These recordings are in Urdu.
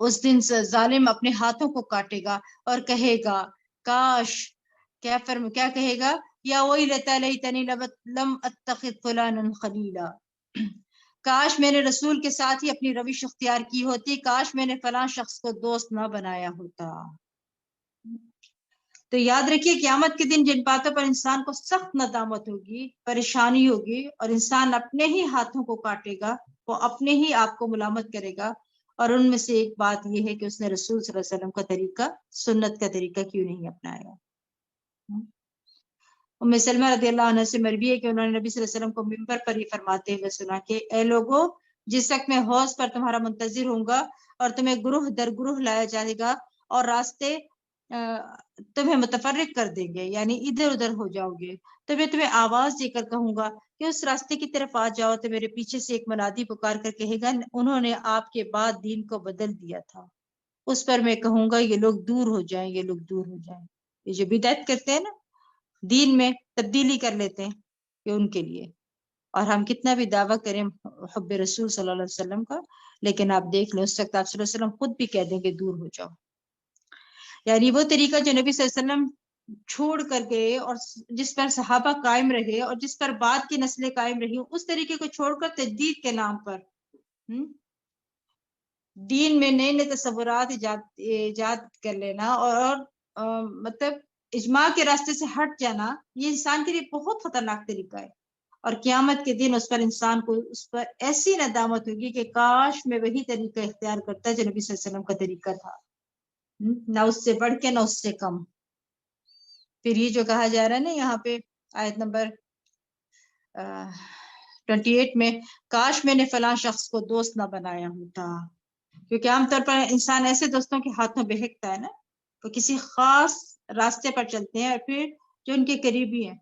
اس دن ظالم اپنے ہاتھوں کو کاٹے گا اور کہے گا کاش، کیا کہے گا، یا ویلتی لیتنی لم اتخذ فلانا خلیلا، کاش میں نے رسول کے ساتھ ہی اپنی روش اختیار کی ہوتی، کاش میں نے فلاں شخص کو دوست نہ بنایا ہوتا۔ تو یاد رکھیے قیامت کے دن جن باتوں پر انسان کو سخت ندامت ہوگی، پریشانی ہوگی، اور انسان اپنے ہی ہاتھوں کو کاٹے گا، وہ اپنے ہی آپ کو ملامت کرے گا، اور ان میں سے ایک بات یہ ہے کہ اس نے رسول صلی اللہ علیہ وسلم کا طریقہ، سنت کا طریقہ کیوں نہیں اپنایا۔ ام سلمہ رضی اللہ عنہ سے مروی ہے کہ انہوں نے نبی صلی اللہ علیہ وسلم کو منبر پر یہ فرماتے ہوئے سنا کہ اے لوگو، جس وقت میں حوض پر تمہارا منتظر ہوں گا اور تمہیں گروہ در گروہ لایا جائے گا اور راستے تمہیں متفرق کر دیں گے، یعنی ادھر ادھر ہو جاؤ گے، تو میں تمہیں آواز دے کر کہوں گا کہ اس راستے کی طرف آ جاؤ، تو میرے پیچھے سے ایک منادی پکار کر کہے گا انہوں نے آپ کے بعد دین کو بدل دیا تھا۔ اس پر میں کہوں گا یہ لوگ دور ہو جائیں، یہ لوگ دور ہو جائیں۔ یہ جو بدعت کرتے ہیں نا، دین میں تبدیلی کر لیتے ہیں، کہ ان کے لیے۔ اور ہم کتنا بھی دعویٰ کریں حب رسول صلی اللہ علیہ وسلم کا، لیکن آپ دیکھ لیں اس وقت آپ صلی اللہ علیہ وسلم خود بھی کہہ دیں کہ دور ہو جاؤ۔ یعنی وہ طریقہ جو نبی صلی اللہ علیہ وسلم چھوڑ کر گئے اور جس پر صحابہ قائم رہے اور جس پر بعد کی نسلیں قائم رہی، اس طریقے کو چھوڑ کر تجدید کے نام پر دین میں نئے نئے تصورات ایجاد کر لینا اور مطلب اجماع کے راستے سے ہٹ جانا، یہ انسان کے لیے بہت خطرناک طریقہ ہے۔ اور قیامت کے دن اس پر انسان کو اس پر ایسی ندامت ہوگی کہ کاش میں وہی طریقہ اختیار کرتا جو نبی صلی اللہ علیہ وسلم کا طریقہ تھا، نہ اس سے بڑھ کے نہ اس سے کم۔ پھر یہ جو کہا جا رہا ہے نا یہاں پہ آیت نمبر 28 میں، کاش میں نے فلاں شخص کو دوست نہ بنایا ہوتا، کیونکہ عام طور پر انسان ایسے دوستوں کے ہاتھوں بہکتا ہے نا، تو کسی خاص راستے پر چلتے ہیں اور پھر جو ان کے قریبی ہیں،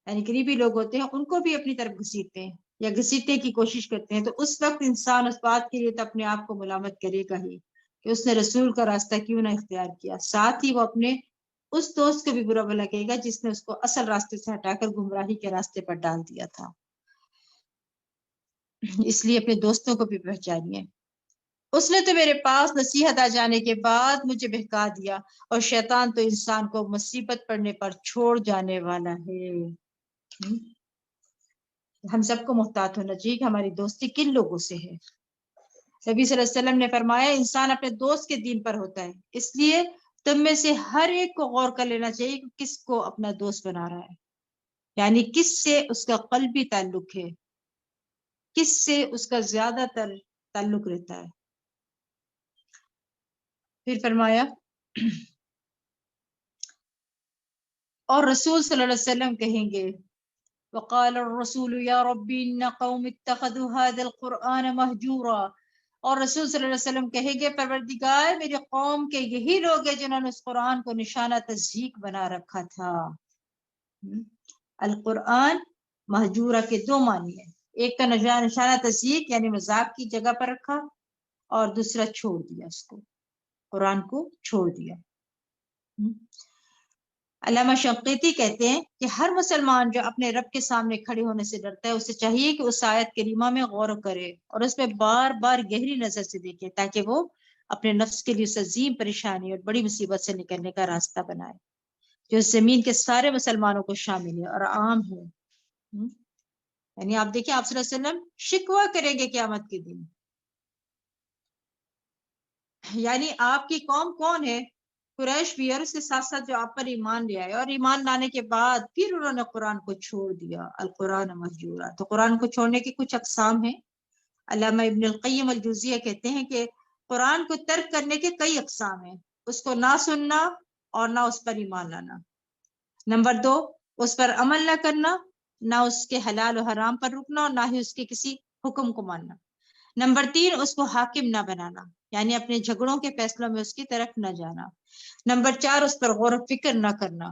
یعنی قریبی لوگ ہوتے ہیں، ان کو بھی اپنی طرف گھسیٹتے ہیں یا گھسیٹنے کی کوشش کرتے ہیں، تو اس وقت انسان اس بات کے لیے تو اپنے آپ کو ملامت کرے گا ہی کہ اس نے رسول کا راستہ کیوں نہ اختیار کیا، ساتھ ہی وہ اپنے اس دوست کو بھی برا بھلا کہے گا جس نے اس کو اصل راستے سے ہٹا کر گمراہی کے راستے پر ڈال دیا تھا۔ اس لیے اپنے دوستوں کو بھی پہچانیے۔ اس نے تو میرے پاس نصیحت آ جانے کے بعد مجھے بہکا دیا، اور شیطان تو انسان کو مصیبت پڑنے پر چھوڑ جانے والا ہے۔ ہم سب کو محتاط ہونا چاہیے کہ ہماری دوستی کن لوگوں سے ہے۔ نبی صلی اللہ علیہ وسلم نے فرمایا انسان اپنے دوست کے دین پر ہوتا ہے، اس لیے تم میں سے ہر ایک کو غور کر لینا چاہیے کہ کس کو اپنا دوست بنا رہا ہے، یعنی کس سے اس کا قلبی تعلق ہے، کس سے اس کا زیادہ تر تعلق رہتا ہے۔ پھر فرمایا اور رسول صلی اللہ علیہ وسلم کہیں گے وقال الرسول یا ربی ان قوم اتخذوا هذا القرآن مہجورا، اور رسول صلی اللہ علیہ وسلم کہیں گے پروردگار میری قوم کے یہی لوگ ہیں جنہوں نے اس قرآن کو نشانہ تضحیک بنا رکھا تھا۔ القرآن مہجورہ کے دو معنی ہیں، ایک کا نشانہ تضحیک یعنی مذاق کی جگہ پر رکھا، اور دوسرا چھوڑ دیا، اس کو قرآن کو چھوڑ دیا۔ علامہ شنقیطی کہتے ہیں کہ ہر مسلمان جو اپنے رب کے سامنے کھڑے ہونے سے ڈرتا ہے اسے چاہیے کہ اس آیت کریمہ میں غور کرے اور اس میں بار بار گہری نظر سے دیکھے، تاکہ وہ اپنے نفس کے لیے اس عظیم پریشانی اور بڑی مصیبت سے نکلنے کا راستہ بنائے جو زمین کے سارے مسلمانوں کو شامل ہے اور عام ہے۔ یعنی آپ دیکھیں آپ صلی اللہ علیہ وسلم شکوہ کریں گے قیامت کے دن، یعنی آپ کی قوم کون ہے؟ قریش بھی، اور اس کے ساتھ ساتھ جو آپ پر ایمان لے آئے، اور ایمان لانے کے بعد پھر انہوں نے قرآن کو چھوڑ دیا، القرآن مہجورا۔ تو قرآن کو چھوڑنے کی کچھ اقسام ہیں۔ علامہ ابن القیم الجوزیہ کہتے ہیں کہ قرآن کو ترک کرنے کے کئی اقسام ہیں، اس کو نہ سننا اور نہ اس پر ایمان لانا۔ نمبر 2، اس پر عمل نہ کرنا، نہ اس کے حلال و حرام پر رکنا اور نہ ہی اس کے کسی حکم کو ماننا۔ نمبر 3، اس کو حاکم نہ بنانا، یعنی اپنے جھگڑوں کے فیصلوں میں اس کی طرف نہ جانا۔ نمبر 4، اس پر غور و فکر نہ کرنا،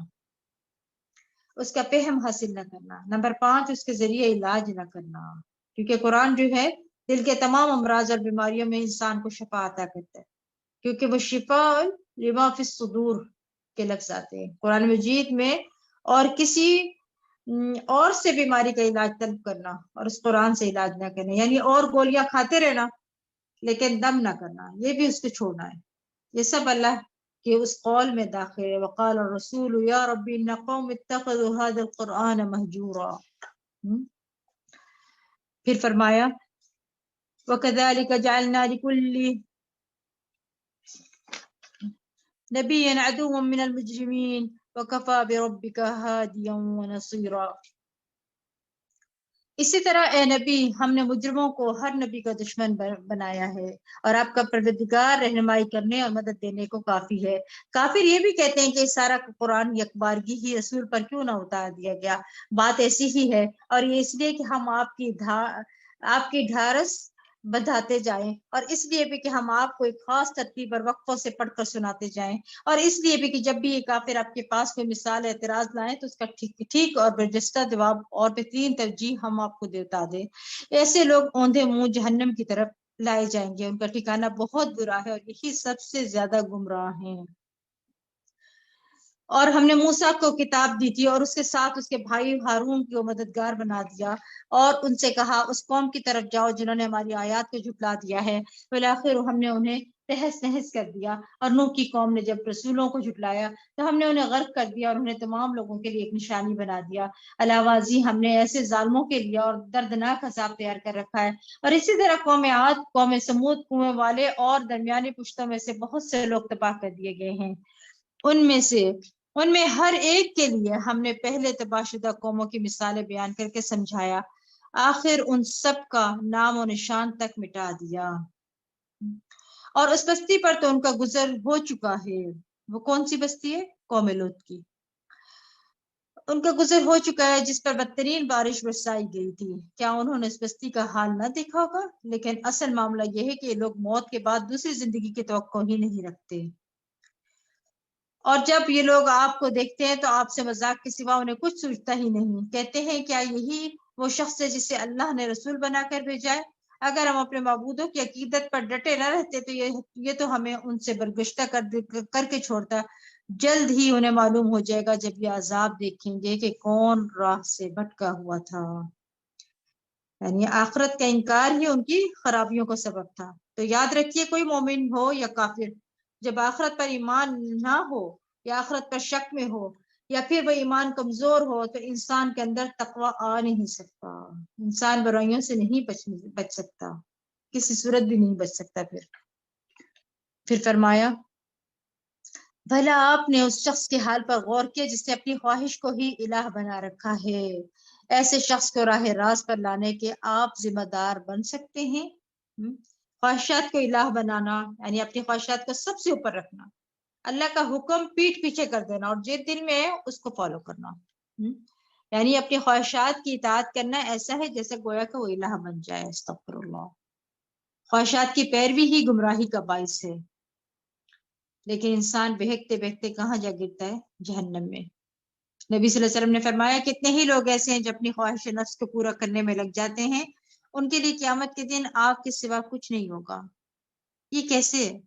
اس کا فہم حاصل نہ کرنا۔ نمبر 5، اس کے ذریعے علاج نہ کرنا، کیونکہ قرآن جو ہے دل کے تمام امراض اور بیماریوں میں انسان کو شفا عطا کرتا ہے، کیونکہ وہ شفا لما فی الصدور کے لفظ آتے ہیں قرآن مجید میں، اور کسی اور سے بیماری کا علاج طلب کرنا اور اس قرآن سے علاج نہ کرنا، یعنی اور گولیاں کھاتے رہنا لیکن دم نہ کرنا، یہ بھی اس کو چھوڑنا ہے. یہ سب اللہ کے اس قول میں داخل ہے. وقال الرسول یا ربی ان قوم اتخذوا هذا القرآن مہجورا. پھر فرمایا وَكَذَلِكَ جَعَلْنَا لِكُلِّ نَبِيٍّ عَدُوًّا مِّنَ الْمُجْرِمِينَ وَكَفَى بِرَبِّكَ هَادِيًا وَنَصِيرًا. اسی طرح اے نبی ہم نے مجرموں کو ہر نبی کا دشمن بنایا ہے اور آپ کا پروردگار رہنمائی کرنے اور مدد دینے کو کافی ہے. کافر یہ بھی کہتے ہیں کہ سارا قرآن یکبارگی ہی رسول پر کیوں نہ اتار دیا گیا. بات ایسی ہی ہے اور یہ اس لیے کہ ہم آپ کی ڈھارس بدھاتے جائیں، اور اس لیے بھی کہ ہم آپ کو ایک خاص ترتیب اور وقفوں سے پڑھ کر سناتے جائیں، اور اس لیے بھی کہ جب بھی یہ کافر آپ کے پاس کوئی مثال اعتراض لائیں تو اس کا ٹھیک اور برجستہ جواب اور بہترین ترجیح ہم آپ کو بتا دیں. ایسے لوگ اوندھے منہ جہنم کی طرف لائے جائیں گے، ان کا ٹھکانہ بہت برا ہے اور یہی سب سے زیادہ گمراہ ہیں. اور ہم نے موسیٰ کو کتاب دی تھی اور اس کے ساتھ اس کے بھائی ہارون کو مددگار بنا دیا اور ان سے کہا اس قوم کی طرف جاؤ جنہوں نے ہماری آیات کو جھٹلا دیا ہے. بالآخر ہم نے انہیں تہس نہس کر دیا، اور نوح کی قوم نے جب رسولوں کو جھٹلایا تو ہم نے انہیں غرق کر دیا اور انہیں تمام لوگوں کے لیے ایک نشانی بنا دیا. علاوہ ہم نے ایسے ظالموں کے لیے اور دردناک عذاب تیار کر رکھا ہے. اور اسی طرح قوم عاد، قوم سمود، کنویں والے اور درمیانی پشتوں میں سے بہت سے لوگ تباہ کر دیے گئے ہیں. ان میں ہر ایک کے لیے ہم نے پہلے تباہ شدہ قوموں کی مثالیں بیان کر کے سمجھایا، آخر ان سب کا نام و نشان تک مٹا دیا. اور اس بستی پر تو ان کا گزر ہو چکا ہے. وہ کون سی بستی ہے؟ قوم لوط کی. ان کا گزر ہو چکا ہے جس پر بدترین بارش برسائی گئی تھی. کیا انہوں نے اس بستی کا حال نہ دیکھا ہوگا؟ لیکن اصل معاملہ یہ ہے کہ یہ لوگ موت کے بعد دوسری زندگی کی توقع ہی نہیں رکھتے، اور جب یہ لوگ آپ کو دیکھتے ہیں تو آپ سے مذاق کے سوا انہیں کچھ سوچتا ہی نہیں. کہتے ہیں کیا یہی وہ شخص ہے جسے اللہ نے رسول بنا کر بھیجا ہے؟ اگر ہم اپنے معبودوں کی عقیدت پر ڈٹے نہ رہتے تو یہ تو ہمیں ان سے برگشتہ کر کے چھوڑتا. جلد ہی انہیں معلوم ہو جائے گا جب یہ عذاب دیکھیں گے کہ کون راہ سے بھٹکا ہوا تھا. یعنی آخرت کا انکار ہی ان کی خرابیوں کا سبب تھا. تو یاد رکھیے، کوئی مومن ہو یا کافر، جب آخرت پر ایمان نہ ہو یا آخرت پر شک میں ہو یا پھر وہ ایمان کمزور ہو تو انسان کے اندر تقوی آ نہیں سکتا. انسان برائیوں سے نہیں بچ سکتا، کسی صورت بھی نہیں بچ سکتا. پھر فرمایا بھلا آپ نے اس شخص کے حال پر غور کیا جس نے اپنی خواہش کو ہی الہ بنا رکھا ہے؟ ایسے شخص کو راہ راست پر لانے کے آپ ذمہ دار بن سکتے ہیں؟ خواہشات کو الہ بنانا یعنی اپنی خواہشات کو سب سے اوپر رکھنا، اللہ کا حکم پیٹ پیچھے کر دینا اور جو دل میں ہے اس کو فالو کرنا. یعنی اپنی خواہشات کی اطاعت کرنا ایسا ہے جیسے گویا کہ وہ الہ بن جائے. استغفر اللہ. خواہشات کی پیروی ہی گمراہی کا باعث ہے، لیکن انسان بہکتے بہکتے کہاں جا گرتا ہے؟ جہنم میں. نبی صلی اللہ علیہ وسلم نے فرمایا کتنے ہی لوگ ایسے ہیں جو اپنی خواہش نفس کو پورا کرنے میں لگ جاتے ہیں، ان کے لیے قیامت کے دن آگ کے سوا کچھ نہیں ہوگا. یہ کیسے ہے؟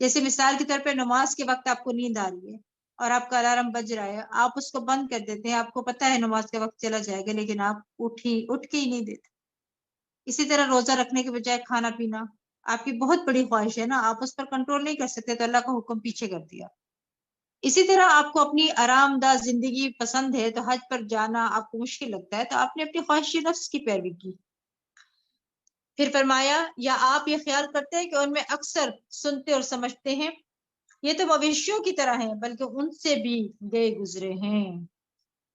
جیسے مثال کے طور پہ نماز کے وقت آپ کو نیند آ رہی ہے اور آپ کا الارم بج رہا ہے، آپ اس کو بند کر دیتے ہیں، آپ کو پتا ہے نماز کا وقت چلا جائے گا لیکن آپ اٹھ کے ہی نہیں دیتے. اسی طرح روزہ رکھنے کے بجائے کھانا پینا آپ کی بہت بڑی خواہش ہے نا، آپ اس پر کنٹرول نہیں کر سکتے تو اللہ کا حکم پیچھے کر دیا. اسی طرح آپ کو اپنی آرام دہ زندگی پسند ہے تو حج پر جانا آپ کو مشکل لگتا ہے تو آپ نے اپنی خواہش نفس کی پیروی کی. پھر فرمایا یا آپ یہ خیال کرتے ہیں کہ ان میں اکثر سنتے اور سمجھتے ہیں؟ یہ تو مویشیوں کی طرح ہیں بلکہ ان سے بھی گئے گزرے ہیں.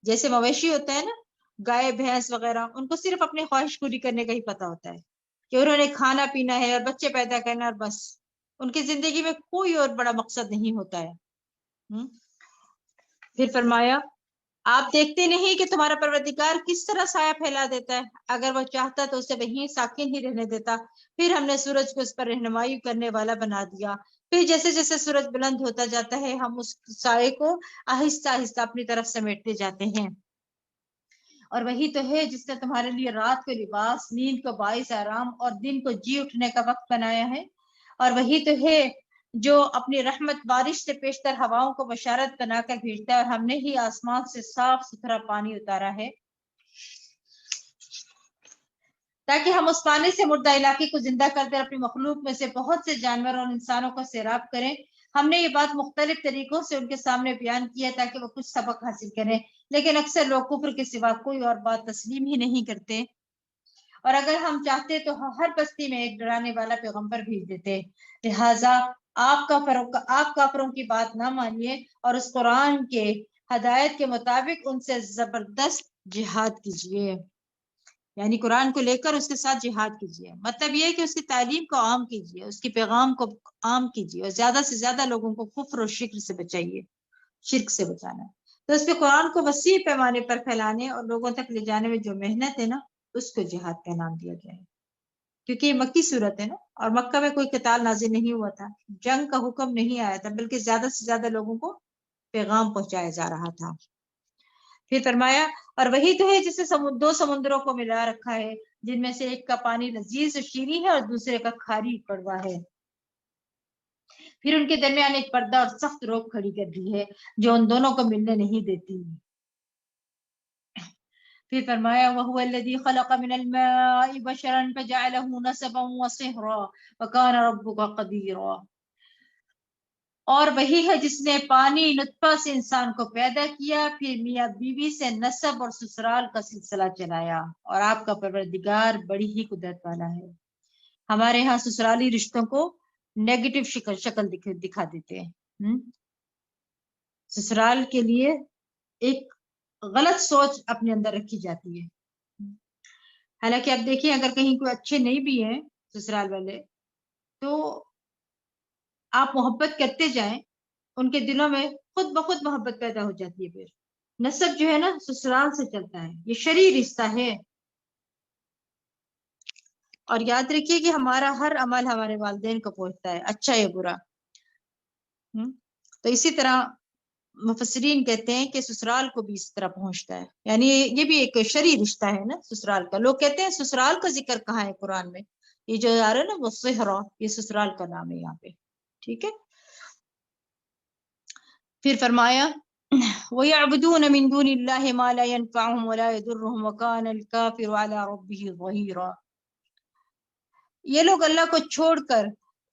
جیسے مویشی ہوتا ہے نا، گائے بھینس وغیرہ، ان کو صرف اپنی خواہش پوری کرنے کا ہی پتا ہوتا ہے کہ انہوں نے کھانا پینا ہے اور بچے پیدا کرنا اور بس. ان کی زندگی میں کوئی اور بڑا مقصد نہیں ہوتا ہے. پھر فرمایا آپ دیکھتے نہیں کہ تمہارا پروردگار کس طرح سایہ پھیلا دیتا ہے؟ اگر وہ چاہتا تو اسے وہیں ساکن ہی رہنے دیتا. پھر ہم نے سورج کو اس پر رہنمائی کرنے والا بنا دیا. پھر جیسے جیسے سورج بلند ہوتا جاتا ہے ہم اس سائے کو آہستہ آہستہ اپنی طرف سمیٹتے جاتے ہیں. اور وہی تو ہے جس نے تمہارے لیے رات کو لباس، نیند کو باعث آرام اور دن کو جی اٹھنے کا وقت بنایا ہے. اور وہی تو ہے جو اپنی رحمت بارش سے پیشتر ہواؤں کو بشارت بنا کر بھیجتا ہے، اور ہم نے ہی آسمان سے صاف ستھرا پانی اتارا ہے تاکہ ہم اس پانی سے مردہ علاقے کو زندہ کر دیں، اپنی مخلوق میں سے بہت سے جانور اور انسانوں کو سیراب کریں۔ ہم نے یہ بات مختلف طریقوں سے ان کے سامنے بیان کی ہے تاکہ وہ کچھ سبق حاصل کریں، لیکن اکثر لوگ کفر کے سوا کوئی اور بات تسلیم ہی نہیں کرتے، اور اگر ہم چاہتے تو ہر بستی میں ایک ڈرانے والا پیغمبر بھیج دیتے۔ لہٰذا آپ کافروں کی بات نہ مانیے اور اس قرآن کے ہدایت کے مطابق ان سے زبردست جہاد کیجیے، یعنی قرآن کو لے کر اس کے ساتھ جہاد کیجیے۔ مطلب یہ ہے کہ اس کی تعلیم کو عام کیجیے، اس کے پیغام کو عام کیجیے، اور زیادہ سے زیادہ لوگوں کو کفر اور شرک سے بچائیے، شرک سے بچانا ہے۔ تو اس پہ قرآن کو وسیع پیمانے پر پھیلانے اور لوگوں تک لے جانے میں جو محنت ہے نا، اس کو جہاد کا نام دیا گیا ہے، کیونکہ یہ مکی صورت ہے نا، اور مکہ میں کوئی قتال نازل نہیں ہوا تھا، جنگ کا حکم نہیں آیا تھا، بلکہ زیادہ سے زیادہ لوگوں کو پیغام پہنچایا جا رہا تھا۔ پھر فرمایا، اور وہی تو ہے جس نے دو سمندروں کو ملا رکھا ہے، جن میں سے ایک کا پانی لذیذ اور شیریں ہے اور دوسرے کا کھاری کڑوا ہے، پھر ان کے درمیان ایک پردہ اور سخت روک کھڑی کر دی ہے جو ان دونوں کو ملنے نہیں دیتی۔ پھر فرمایا، وَهُوَ الَّذِي خَلَقَ مِنَ الْمَاءِ بَشَرًا فَجَعَلَهُ نَسَبًا وَصِهْرًا وَكَانَ رَبُّكَ قَدِيرًا، اور وہی ہے جس نے پانی نطفہ سے انسان کو پیدا کیا، پھر میاں بیوی سے نسب اور سسرال کا سلسلہ چلایا، اور آپ کا پروردگار بڑی ہی قدرت والا ہے۔ ہمارے ہاں سسرالی رشتوں کو نیگیٹو شکل دکھا دیتے ہیں، سسرال کے لیے ایک غلط سوچ اپنے اندر رکھی جاتی ہے۔ حالانکہ اب دیکھیں، اگر کہیں کوئی اچھے نہیں بھی ہیں سسرال والے، تو آپ محبت کرتے جائیں، ان کے دلوں میں خود بخود محبت پیدا ہو جاتی ہے۔ پھر نسب جو ہے نا سسرال سے چلتا ہے، یہ شرعی رشتہ ہے، اور یاد رکھیے کہ ہمارا ہر عمل ہمارے والدین کو پہنچتا ہے، اچھا یا برا۔ تو اسی طرح مفسرین کہتے ہیں کہ سسرال کو بھی اس طرح پہنچتا ہے، یعنی یہ بھی ایک شرعی رشتہ ہے نا سسرال کا۔ لوگ کہتے ہیں سسرال کا ذکر کہاں ہے قرآن میں، یہ جو آ رہا ہے نا وہ صہرا، یہ سسرال کا نام ہے یہاں پہ، ٹھیک ہے۔ پھر فرمایا، وَيَعْبُدُونَ مِن دُونِ اللَّهِ مَا لَا يَنفَعُهُمْ وَلَا يَضُرُّهُمْ وَكَانَ الْكَافِرُ عَلَى رَبِّهِ ظَهِيرًا، یہ لوگ اللہ کو چھوڑ کر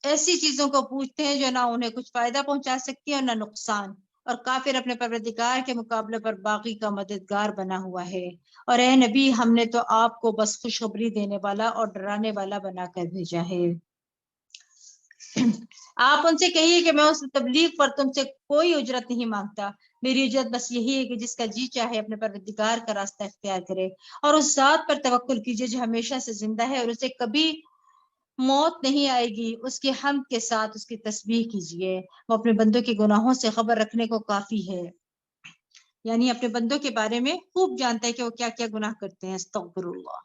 ایسی چیزوں کو پوجتے ہیں جو نہ انہیں کچھ فائدہ پہنچا سکتی ہیں اور نہ نقصان، اور کافر اپنے پروردگار کے مقابلے پر باقی کا مددگار بنا ہوا ہے۔ اور اے نبی، ہم نے تو آپ کو بس خوشخبری دینے والا اور ڈرانے والا بنا کر بھیجا ہے۔ آپ ان سے کہیے کہ میں اس تبلیغ پر تم سے کوئی اجرت نہیں مانگتا، میری اجرت بس یہی ہے کہ جس کا جی چاہے اپنے پروردگار کا راستہ اختیار کرے، اور اس ذات پر توکل کیجیے جو ہمیشہ سے زندہ ہے اور اسے کبھی موت نہیں آئے گی، اس کی حمد کے ساتھ اس کی تسبیح کیجیے، وہ اپنے بندوں کے گناہوں سے خبر رکھنے کو کافی ہے، یعنی اپنے بندوں کے بارے میں خوب جانتا ہے کہ وہ کیا کیا گناہ کرتے ہیں، استغفر اللہ۔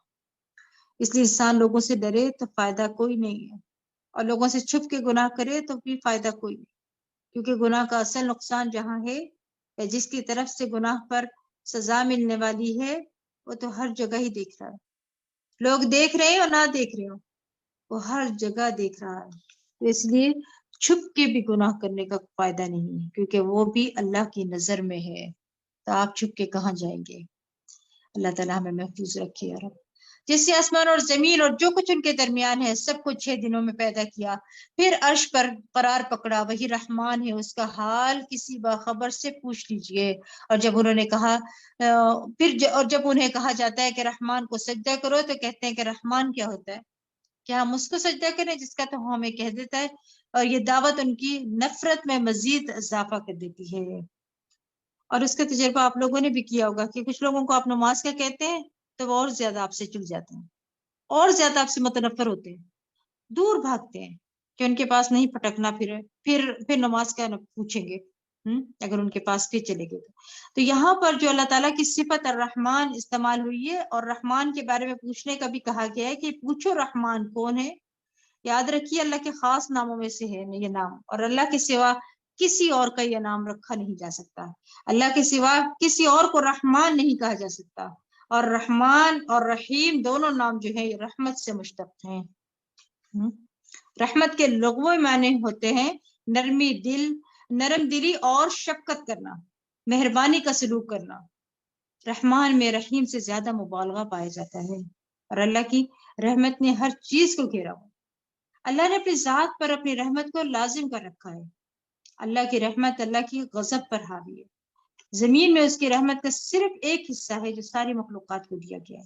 اس لیے انسان لوگوں سے ڈرے تو فائدہ کوئی نہیں ہے، اور لوگوں سے چھپ کے گناہ کرے تو بھی فائدہ کوئی نہیں، کیونکہ گناہ کا اصل نقصان جہاں ہے یا جس کی طرف سے گناہ پر سزا ملنے والی ہے، وہ تو ہر جگہ ہی دیکھ رہا ہے، لوگ دیکھ رہے ہیں اور نہ دیکھ رہے ہو، وہ ہر جگہ دیکھ رہا ہے۔ تو اس لیے چھپ کے بھی گناہ کرنے کا فائدہ نہیں ہے، کیونکہ وہ بھی اللہ کی نظر میں ہے، تو آپ چھپ کے کہاں جائیں گے۔ اللہ تعالیٰ ہمیں محفوظ رکھے یا رب۔ جس سے آسمان اور زمین اور جو کچھ ان کے درمیان ہے سب کو 6 دنوں میں پیدا کیا، پھر عرش پر قرار پکڑا، وہی رحمان ہے، اس کا حال کسی باخبر سے پوچھ لیجئے۔ اور جب انہیں کہا جاتا ہے کہ رحمان کو سجدہ کرو تو کہتے ہیں کہ رحمان کیا ہوتا ہے، کیا ہم اس کو سجدہ کریں جس کا تو ہمیں کہہ دیتا ہے، اور یہ دعوت ان کی نفرت میں مزید اضافہ کر دیتی ہے۔ اور اس کا تجربہ آپ لوگوں نے بھی کیا ہوگا کہ کچھ لوگوں کو آپ نماز کا کہتے ہیں تو وہ اور زیادہ آپ سے چل جاتے ہیں، اور زیادہ آپ سے متنفر ہوتے ہیں، دور بھاگتے ہیں کہ ان کے پاس نہیں پھٹکنا، پھر نماز کا پوچھیں گے اگر ان کے پاس پھر چلے گئے تو یہاں پر جو اللہ تعالیٰ کی صفت الرحمن استعمال ہوئی ہے، اور رحمان کے بارے میں پوچھنے کا بھی کہا گیا ہے کہ پوچھو رحمان کون ہے۔ یاد رکھیے اللہ کے خاص ناموں میں سے ہے یہ نام، اور اللہ کے سوا کسی اور کا یہ نام رکھا نہیں جا سکتا، اللہ کے سوا کسی اور کو رحمان نہیں کہا جا سکتا، اور رحمان اور رحیم دونوں نام جو ہے رحمت سے مشتق ہیں۔ رحمت کے لغوی معنی ہوتے ہیں نرم دلی اور شفقت کرنا، مہربانی کا سلوک کرنا۔ رحمان میں رحیم سے زیادہ مبالغہ پایا جاتا ہے، اور اللہ کی رحمت نے ہر چیز کو گھیرا ہوا. اللہ نے اپنی ذات پر اپنی رحمت کو لازم کر رکھا ہے. اللہ کی رحمت اللہ کی غضب پر حاوی ہے. زمین میں اس کی رحمت کا صرف ایک حصہ ہے جو ساری مخلوقات کو دیا گیا ہے.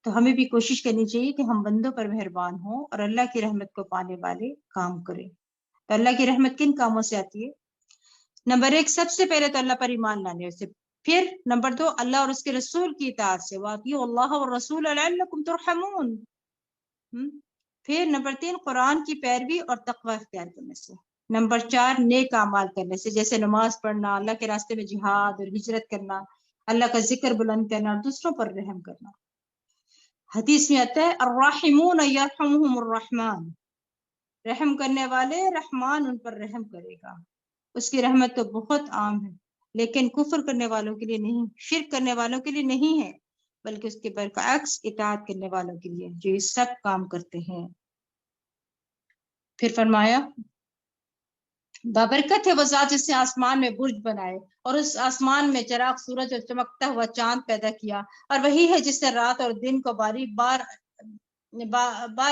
تو ہمیں بھی کوشش کرنی چاہیے کہ ہم بندوں پر مہربان ہوں اور اللہ کی رحمت کو پانے والے کام کریں. تو اللہ کی رحمت کن کاموں سے آتی ہے؟ نمبر 1، سب سے پہلے تو اللہ پر ایمان لانے سے. پھر نمبر 2، اللہ اور اس کے رسول کی اطاعت سے. وَأَطِیعُوا اللَّهَ وَالرَّسُولَ لَعَلَّکُمْ تُرْحَمُونَ. پھر نمبر 3، قرآن کی پیروی اور تقوی اختیار کرنے سے. نمبر 4، نیک اعمال کرنے سے، جیسے نماز پڑھنا، اللہ کے راستے میں جہاد اور ہجرت کرنا، اللہ کا ذکر بلند کرنا اور دوسروں پر رحم کرنا. حدیث میں آتا ہے الراحمون یرحمہم الرحمن، رحم کرنے والے رحمان ان پر رحم کرے گا. اس کی رحمت تو بہت عام ہے، لیکن کفر کرنے والوں کے لیے نہیں، شرک کرنے والوں کے لیے نہیں ہے، بلکہ اس کے برعکس اطاعت کرنے والوں کے لیے جو یہ سب کام کرتے ہیں. پھر فرمایا بابرکت ہے وہ ذات جس نے آسمان میں برج بنائے اور اس آسمان میں چراغ سورج اور چمکتا ہوا چاند پیدا کیا، اور وہی ہے جس نے رات اور دن کو بار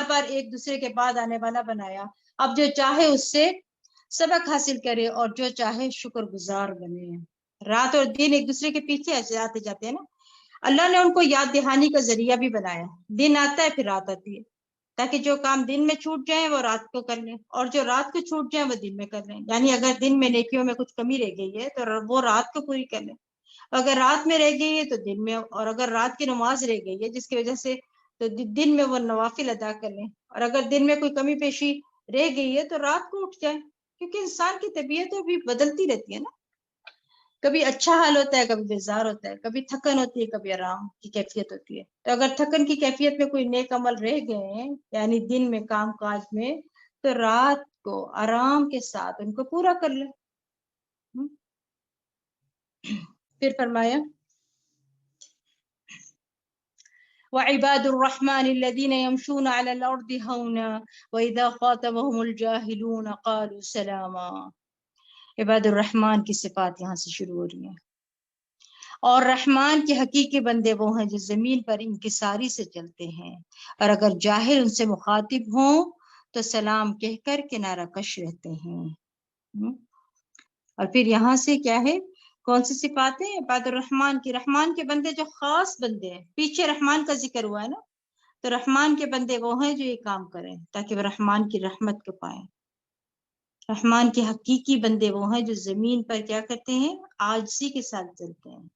بار ایک دوسرے کے بعد آنے والا بنایا. اب جو چاہے اس سے سبق حاصل کرے اور جو چاہے شکر گزار بنے. رات اور دن ایک دوسرے کے پیچھے آتے جاتے ہیں نا. اللہ نے ان کو یاد دہانی کا ذریعہ بھی بنایا. دن آتا ہے پھر رات آتی ہے، تاکہ جو کام دن میں چھوٹ جائیں وہ رات کو کر لیں، اور جو رات کو چھوٹ جائیں وہ دن میں کر لیں. یعنی اگر دن میں نیکیوں میں کچھ کمی رہ گئی ہے تو وہ رات کو پوری کر لیں، اگر رات میں رہ گئی ہے تو دن میں، اور اگر رات کی نماز رہ گئی ہے جس کی وجہ سے تو دن میں وہ نوافل ادا کر لیں، اور اگر دن میں کوئی کمی پیشی رہ گئی ہے تو رات کو اٹھ جائیں. کیونکہ انسان کی طبیعت بھی بدلتی رہتی ہے نا. کبھی اچھا حال ہوتا ہے، کبھی بیزار ہوتا ہے، کبھی تھکن ہوتی ہے، کبھی آرام کی کیفیت ہوتی ہے. تو اگر تھکن کی کیفیت میں کوئی نیک عمل رہ گئے ہیں، یعنی دن میں کام کاج میں، تو رات کو آرام کے ساتھ ان کو پورا کر لیں. پھر فرمایا وعباد الرحمن الذين يمشون على الأرض هونا وإذا خاطبهم الجاهلون قالوا سلاما. عباد الرحمن کی صفات یہاں سے شروع ہو رہی ہیں. اور رحمان کے حقیقی بندے وہ ہیں جو زمین پر انکساری سے چلتے ہیں، اور اگر جاہل ان سے مخاطب ہوں تو سلام کہہ کر کنارہ کش رہتے ہیں. اور پھر یہاں سے کیا ہے، کون سی صفات ہیں عباد الرحمن کی؟ رحمان کے بندے جو خاص بندے ہیں. پیچھے رحمان کا ذکر ہوا ہے نا، تو رحمان کے بندے وہ ہیں جو یہ کام کریں تاکہ وہ رحمان کی رحمت کو پائیں. رحمان کے حقیقی بندے وہ ہیں جو زمین پر کیا کرتے ہیں، عاجزی کے ساتھ چلتے ہیں،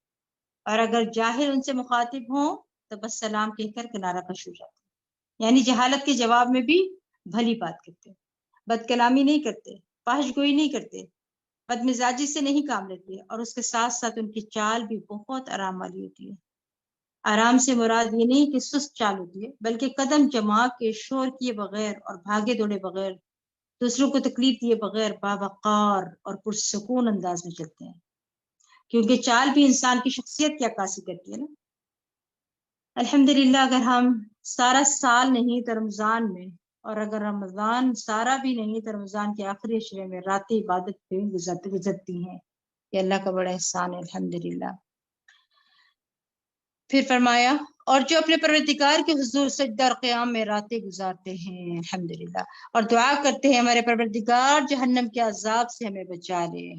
اور اگر جاہل ان سے مخاطب ہوں تو بس سلام کہہ کر کنارہ کش ہو جاتے ہیں. یعنی جہالت کے جواب میں بھی بھلی بات کرتے، بد کلامی نہیں کرتے، فحش گوئی نہیں کرتے، بد مزاجی سے نہیں کام لیتے، اور اس کے ساتھ ساتھ ان کی چال بھی بہت آرام والی ہوتی ہے. آرام سے مراد یہ نہیں کہ سست چال ہوتی ہے، بلکہ قدم جما کے شور کیے بغیر اور بھاگے دوڑے بغیر، دوسروں کو تکلیف دیے بغیر باوقار اور پرسکون انداز میں چلتے ہیں. کیونکہ چال بھی انسان کی شخصیت کی عکاسی کرتی ہے نا. الحمدللہ اگر ہم سارا سال نہیں تو رمضان میں، اور اگر رمضان سارا بھی نہیں تو رمضان کے آخری عشرے میں راتیں عبادت پہ گزرتی ہیں. یہ اللہ کا بڑا احسان ہے الحمدللہ. پھر فرمایا اور جو اپنے پروردگار کے حضور سجدہ اور قیام میں راتیں گزارتے ہیں الحمدللہ، اور دعا کرتے ہیں ہمارے پروردگار جہنم کے عذاب سے ہمیں بچا لے.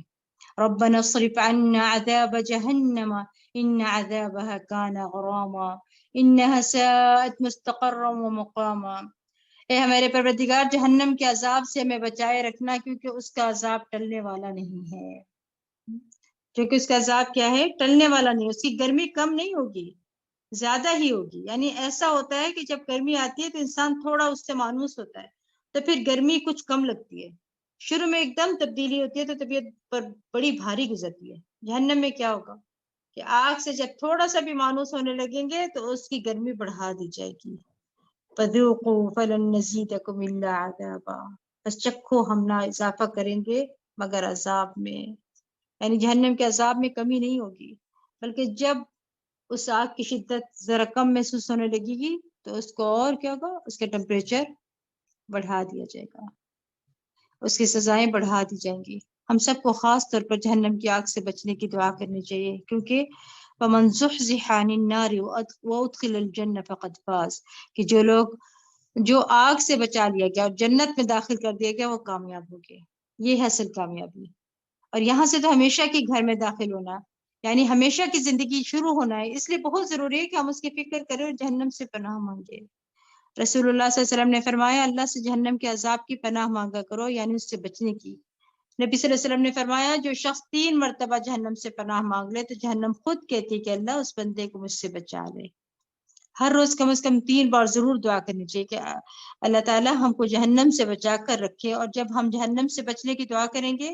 ربنا اصرف عنا عذاب جہنم ان عذابها كان غراما انها ساءت مستقرا ومقاما. اے ہمارے پروردگار جہنم کے عذاب سے ہمیں بچائے رکھنا، کیونکہ اس کا عذاب ٹلنے والا نہیں ہے. کیونکہ اس کا عذاب کیا ہے، ٹلنے والا نہیں. اس کی گرمی کم نہیں ہوگی، زیادہ ہی ہوگی. یعنی ایسا ہوتا ہے کہ جب گرمی آتی ہے تو انسان تھوڑا اس سے مانوس ہوتا ہے، تو پھر گرمی کچھ کم لگتی ہے. شروع میں ایک دم تبدیلی ہوتی ہے تو طبیعت پر بڑی بھاری گزرتی ہے. جہنم میں کیا ہوگا کہ آگ سے جب تھوڑا سا بھی مانوس ہونے لگیں گے تو اس کی گرمی بڑھا دی جائے گی. فذوقوا فلن نزیدکم الا عذابا، بس چکھو ہم نہ اضافہ کریں گے مگر عذاب میں. یعنی جہنم کے عذاب میں کمی نہیں ہوگی، بلکہ جب اس آگ کی شدت ذرا کم محسوس ہونے لگے گی تو اس کو اور کیا ہوگا، اس کے ٹیمپریچر بڑھا دیا جائے گا، اس کی سزائیں بڑھا دی جائیں گی. ہم سب کو خاص طور پر جہنم کی آگ سے بچنے کی دعا کرنی چاہیے، کیونکہ وَمَنْ زُحْزِحَ عَنِ النَّارِ وَأُدْخِلَ الْجَنَّةَ فَقَدْ فَازَ، کہ جو لوگ جو آگ سے بچا لیا گیا اور جنت میں داخل کر دیا گیا وہ کامیاب ہو گئے. یہ ہے اصل کامیابی. اور یہاں سے تو ہمیشہ کے گھر میں داخل ہونا، یعنی ہمیشہ کی زندگی شروع ہونا ہے. اس لیے بہت ضروری ہے کہ ہم اس کی فکر کریں اور جہنم سے پناہ مانگے. رسول اللہ صلی اللہ علیہ وسلم نے فرمایا اللہ سے جہنم کے عذاب کی پناہ مانگا کرو، یعنی اس سے بچنے کی. نبی صلی اللہ علیہ وسلم نے فرمایا جو شخص 3 مرتبہ جہنم سے پناہ مانگ لے تو جہنم خود کہتی کہ اللہ اس بندے کو مجھ سے بچا لے. ہر روز کم از کم 3 بار ضرور دعا کرنی چاہیے کہ اللہ تعالیٰ ہم کو جہنم سے بچا کر رکھے. اور جب ہم جہنم سے بچنے کی دعا کریں گے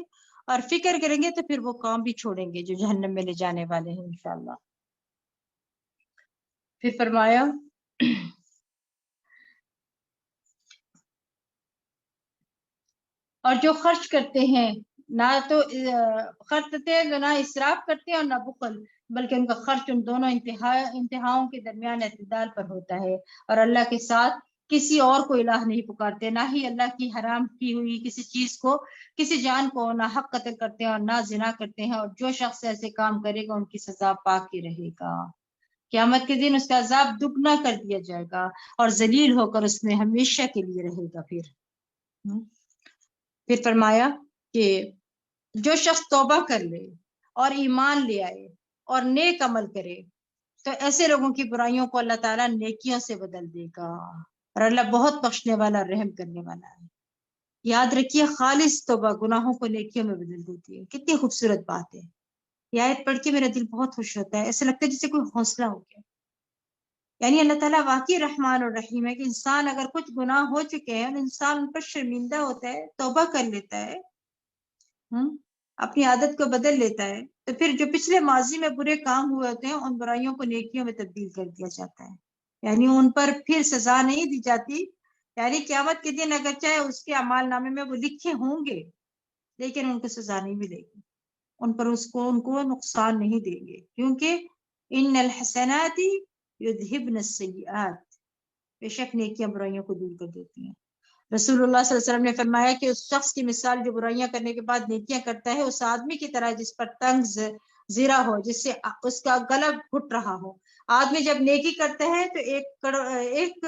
اور فکر کریں گے تو پھر وہ کام بھی چھوڑیں گے جو جہنم میں لے جانے والے ہیں انشاءاللہ. پھر فرمایا اور جو خرچ کرتے ہیں نہ تو خرچ کرتے ہیں نہ اسراف کرتے ہیں اور نہ بخل، بلکہ ان کا خرچ ان دونوں انتہاؤں کے درمیان اعتدال پر ہوتا ہے. اور اللہ کے ساتھ کسی اور کو الہ نہیں پکارتے، نہ ہی اللہ کی حرام کی ہوئی کسی چیز کو، کسی جان کو نہ حق قتل کرتے ہیں اور نہ زنا کرتے ہیں. اور جو شخص ایسے کام کرے گا ان کی سزا پاک ہی رہے گا. قیامت کے دن اس کا عذاب دگنا کر دیا جائے گا اور ذلیل ہو کر اس میں ہمیشہ کے لیے رہے گا. پھر فرمایا کہ جو شخص توبہ کر لے اور ایمان لے آئے اور نیک عمل کرے تو ایسے لوگوں کی برائیوں کو اللہ تعالیٰ نیکیوں سے بدل دے گا. اور اللہ بہت بخشنے والا رحم کرنے والا ہے. یاد رکھیے خالص توبہ گناہوں کو نیکیوں میں بدل دیتی ہے. کتنی خوبصورت بات ہے. یہ آیت پڑھ کے میرا دل بہت خوش ہوتا ہے. ایسا لگتا ہے جیسے کوئی حوصلہ ہو گیا. یعنی اللہ تعالیٰ واقعی رحمان اور رحیم ہے کہ انسان اگر کچھ گناہ ہو چکے ہیں اور انسان ان پر شرمندہ ہوتا ہے، توبہ کر لیتا ہے، اپنی عادت کو بدل لیتا ہے، تو پھر جو پچھلے ماضی میں برے کام ہوئے ہوتے ہیں ان برائیوں کو نیکیوں میں تبدیل کر دیا جاتا ہے. یعنی ان پر پھر سزا نہیں دی جاتی. یعنی قیامت کے دن اگر چاہے اس کے اعمال نامے میں وہ لکھے ہوں گے لیکن ان کو سزا نہیں ملے گی، ان کو نقصان نہیں دیں گے، کیونکہ ان الحسنات یذہبن السیئات، بے شک نیکیاں برائیوں کو دور کر دیتی ہیں. رسول اللہ صلی اللہ علیہ وسلم نے فرمایا کہ اس شخص کی مثال جو برائیاں کرنے کے بعد نیکیاں کرتا ہے اس آدمی کی طرح جس پر تنگ زیرہ ہو، جس سے اس کا گلا گھٹ رہا ہو. آدمی جب نیکی کرتا ہے تو ایک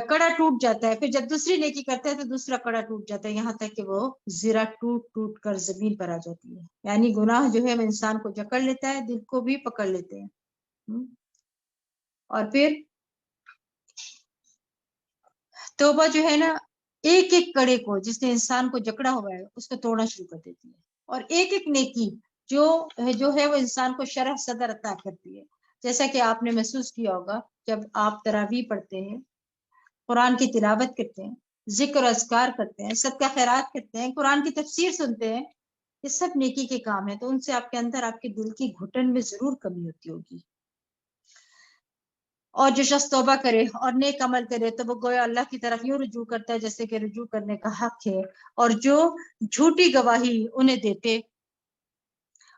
کڑا ٹوٹ جاتا ہے، پھر جب دوسری نیکی کرتا ہے تو دوسرا کڑا ٹوٹ جاتا ہے، یہاں تک کہ وہ زیرہ ٹوٹ ٹوٹ کر زمین پر آ جاتی ہے. یعنی گناہ جو ہے وہ انسان کو جکڑ لیتا ہے، دل کو بھی پکڑ لیتے ہیں. اور پھر توبہ جو ہے نا ایک ایک کڑے کو جس نے انسان کو جکڑا ہوا ہے اس کو توڑنا شروع کر دیتی ہے. اور ایک ایک نیکی جو ہے وہ انسان کو شرح صدر عطا کرتی ہے. جیسا کہ آپ نے محسوس کیا ہوگا جب آپ تراویح پڑھتے ہیں، قرآن کی تلاوت کرتے ہیں، ذکر و اذکار کرتے ہیں، صدقہ خیرات کرتے ہیں، قرآن کی تفسیر سنتے ہیں، یہ سب نیکی کے کام ہیں. تو ان سے آپ کے اندر آپ کے دل کی گھٹن میں ضرور کمی ہوتی ہوگی. اور جو شخص توبہ کرے اور نیک عمل کرے تو وہ گویا اللہ کی طرف یوں رجوع کرتا ہے جیسے کہ رجوع کرنے کا حق ہے. اور جو جھوٹی گواہی انہیں دیتے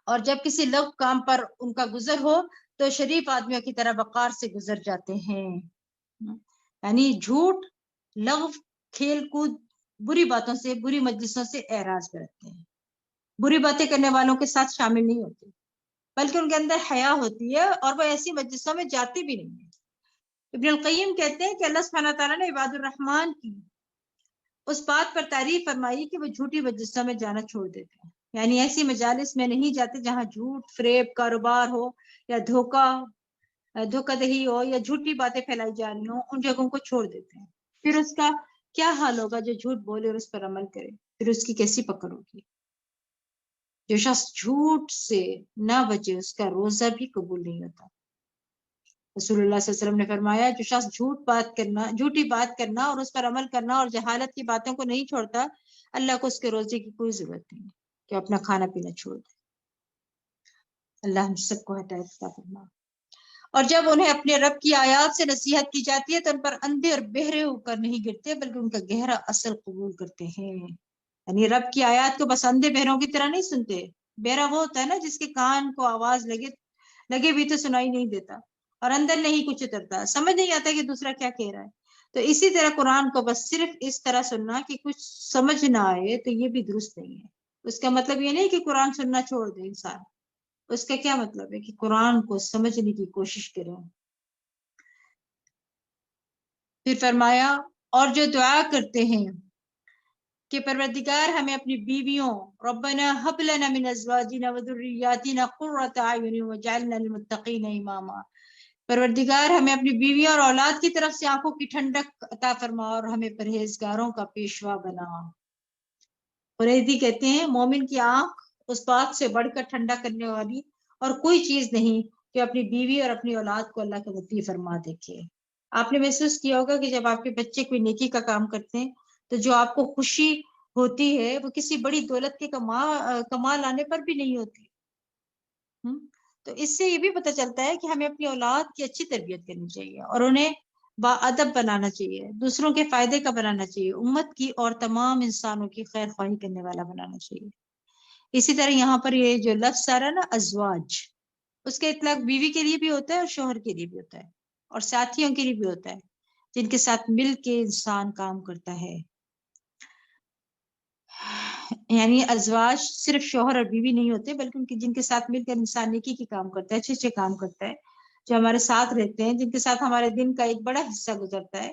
اور جب کسی لغو کام پر ان کا گزر ہو تو شریف آدمیوں کی طرح وقار سے گزر جاتے ہیں. یعنی جھوٹ، لغو، کھیل کود، بری باتوں سے، بری مجلسوں سے اعراض کرتے ہیں. بری باتیں کرنے والوں کے ساتھ شامل نہیں ہوتے بلکہ ان کے اندر حیا ہوتی ہے اور وہ ایسی مجلسوں میں جاتے بھی نہیں ہیں. ابن القیم کہتے ہیں کہ اللہ سبحانہ تعالیٰ نے عباد الرحمن کی اس بات پر تعریف فرمائی کہ وہ جھوٹی مجلسوں میں جانا چھوڑ دیتے ہیں. یعنی ایسی مجالس میں نہیں جاتے جہاں جھوٹ، فریب، کاروبار ہو یا دھوکہ دہی ہو یا جھوٹی باتیں پھیلائی جا رہی ہوں، ان جگہوں کو چھوڑ دیتے ہیں. پھر اس کا کیا حال ہوگا جو جھوٹ بولے اور اس پر عمل کرے، پھر اس کی کیسی پکڑ ہوگی. جو شخص جھوٹ سے نہ بچے اس کا روزہ بھی قبول نہیں ہوتا. رسول اللہ صلی اللہ علیہ وسلم نے فرمایا جو شخص جھوٹی بات کرنا اور اس پر عمل کرنا اور جہالت کی باتوں کو نہیں چھوڑتا، اللہ کو اس کے روزے کی کوئی ضرورت نہیں کہ اپنا کھانا پینا چھوڑ دے. اللہ ہم سب کو ہدایت عطا فرمائے. اور جب انہیں اپنے رب کی آیات سے نصیحت کی جاتی ہے تو ان پر اندھے اور بہرے ہو کر نہیں گرتے بلکہ ان کا گہرا اثر قبول کرتے ہیں. یعنی رب کی آیات کو بس اندھے بہروں کی طرح نہیں سنتے. بہرا وہ ہوتا ہے نا جس کے کان کو آواز لگے بھی تو سنائی نہیں دیتا اور اندر نہیں کچھ اترتا، سمجھ نہیں آتا کہ دوسرا کیا کہہ رہا ہے. تو اسی طرح قرآن کو بس صرف اس طرح سننا کہ کچھ سمجھ نہ آئے تو یہ بھی درست نہیں ہے. اس کا مطلب یہ نہیں کہ قرآن سننا چھوڑ دے انسان. اس کا کیا مطلب ہے کہ قرآن کو سمجھنے کی کوشش کریں. پھر فرمایا اور جو دعا کرتے ہیں کہ پروردگار ہمیں اپنی بیویوں ربنا هب لنا من ازواجنا وذرياتنا قرة اعين واجعلنا للمتقين اماما، پروردگار ہمیں اپنی بیویوں اور اولاد کی طرف سے آنکھوں کی ٹھنڈک عطا فرما اور ہمیں پرہیزگاروں کا پیشوا بنا۔ قریظی کہتے ہیں مومن کی آنکھ اس بات سے بڑھ کر ٹھنڈا کرنے والی اور کوئی چیز نہیں کہ اپنی بیوی اور اپنی اولاد کو اللہ کے مطیع فرما دیکھے۔ آپ نے محسوس کیا ہوگا کہ جب آپ کے بچے کوئی نیکی کا کام کرتے ہیں تو جو آپ کو خوشی ہوتی ہے وہ کسی بڑی دولت کے کمال آنے پر بھی نہیں ہوتی۔ تو اس سے یہ بھی پتہ چلتا ہے کہ ہمیں اپنی اولاد کی اچھی تربیت کرنی چاہیے اور انہیں باادب بنانا چاہیے، دوسروں کے فائدے کا بنانا چاہیے، امت کی اور تمام انسانوں کی خیر خواہی کرنے والا بنانا چاہیے۔ اسی طرح یہاں پر یہ جو لفظ آ رہا ہے نا ازواج، اس کا اطلاق بیوی کے لیے بھی ہوتا ہے اور شوہر کے لیے بھی ہوتا ہے اور ساتھیوں کے لیے بھی ہوتا ہے جن کے ساتھ مل کے انسان کام کرتا ہے۔ یعنی ازواج صرف شوہر اور بیوی نہیں ہوتے بلکہ جن کے ساتھ مل کر انسان نیکی کی کام کرتا ہے، اچھے اچھے کام کرتا ہے، جو ہمارے ساتھ رہتے ہیں، جن کے ساتھ ہمارے دن کا ایک بڑا حصہ گزرتا ہے۔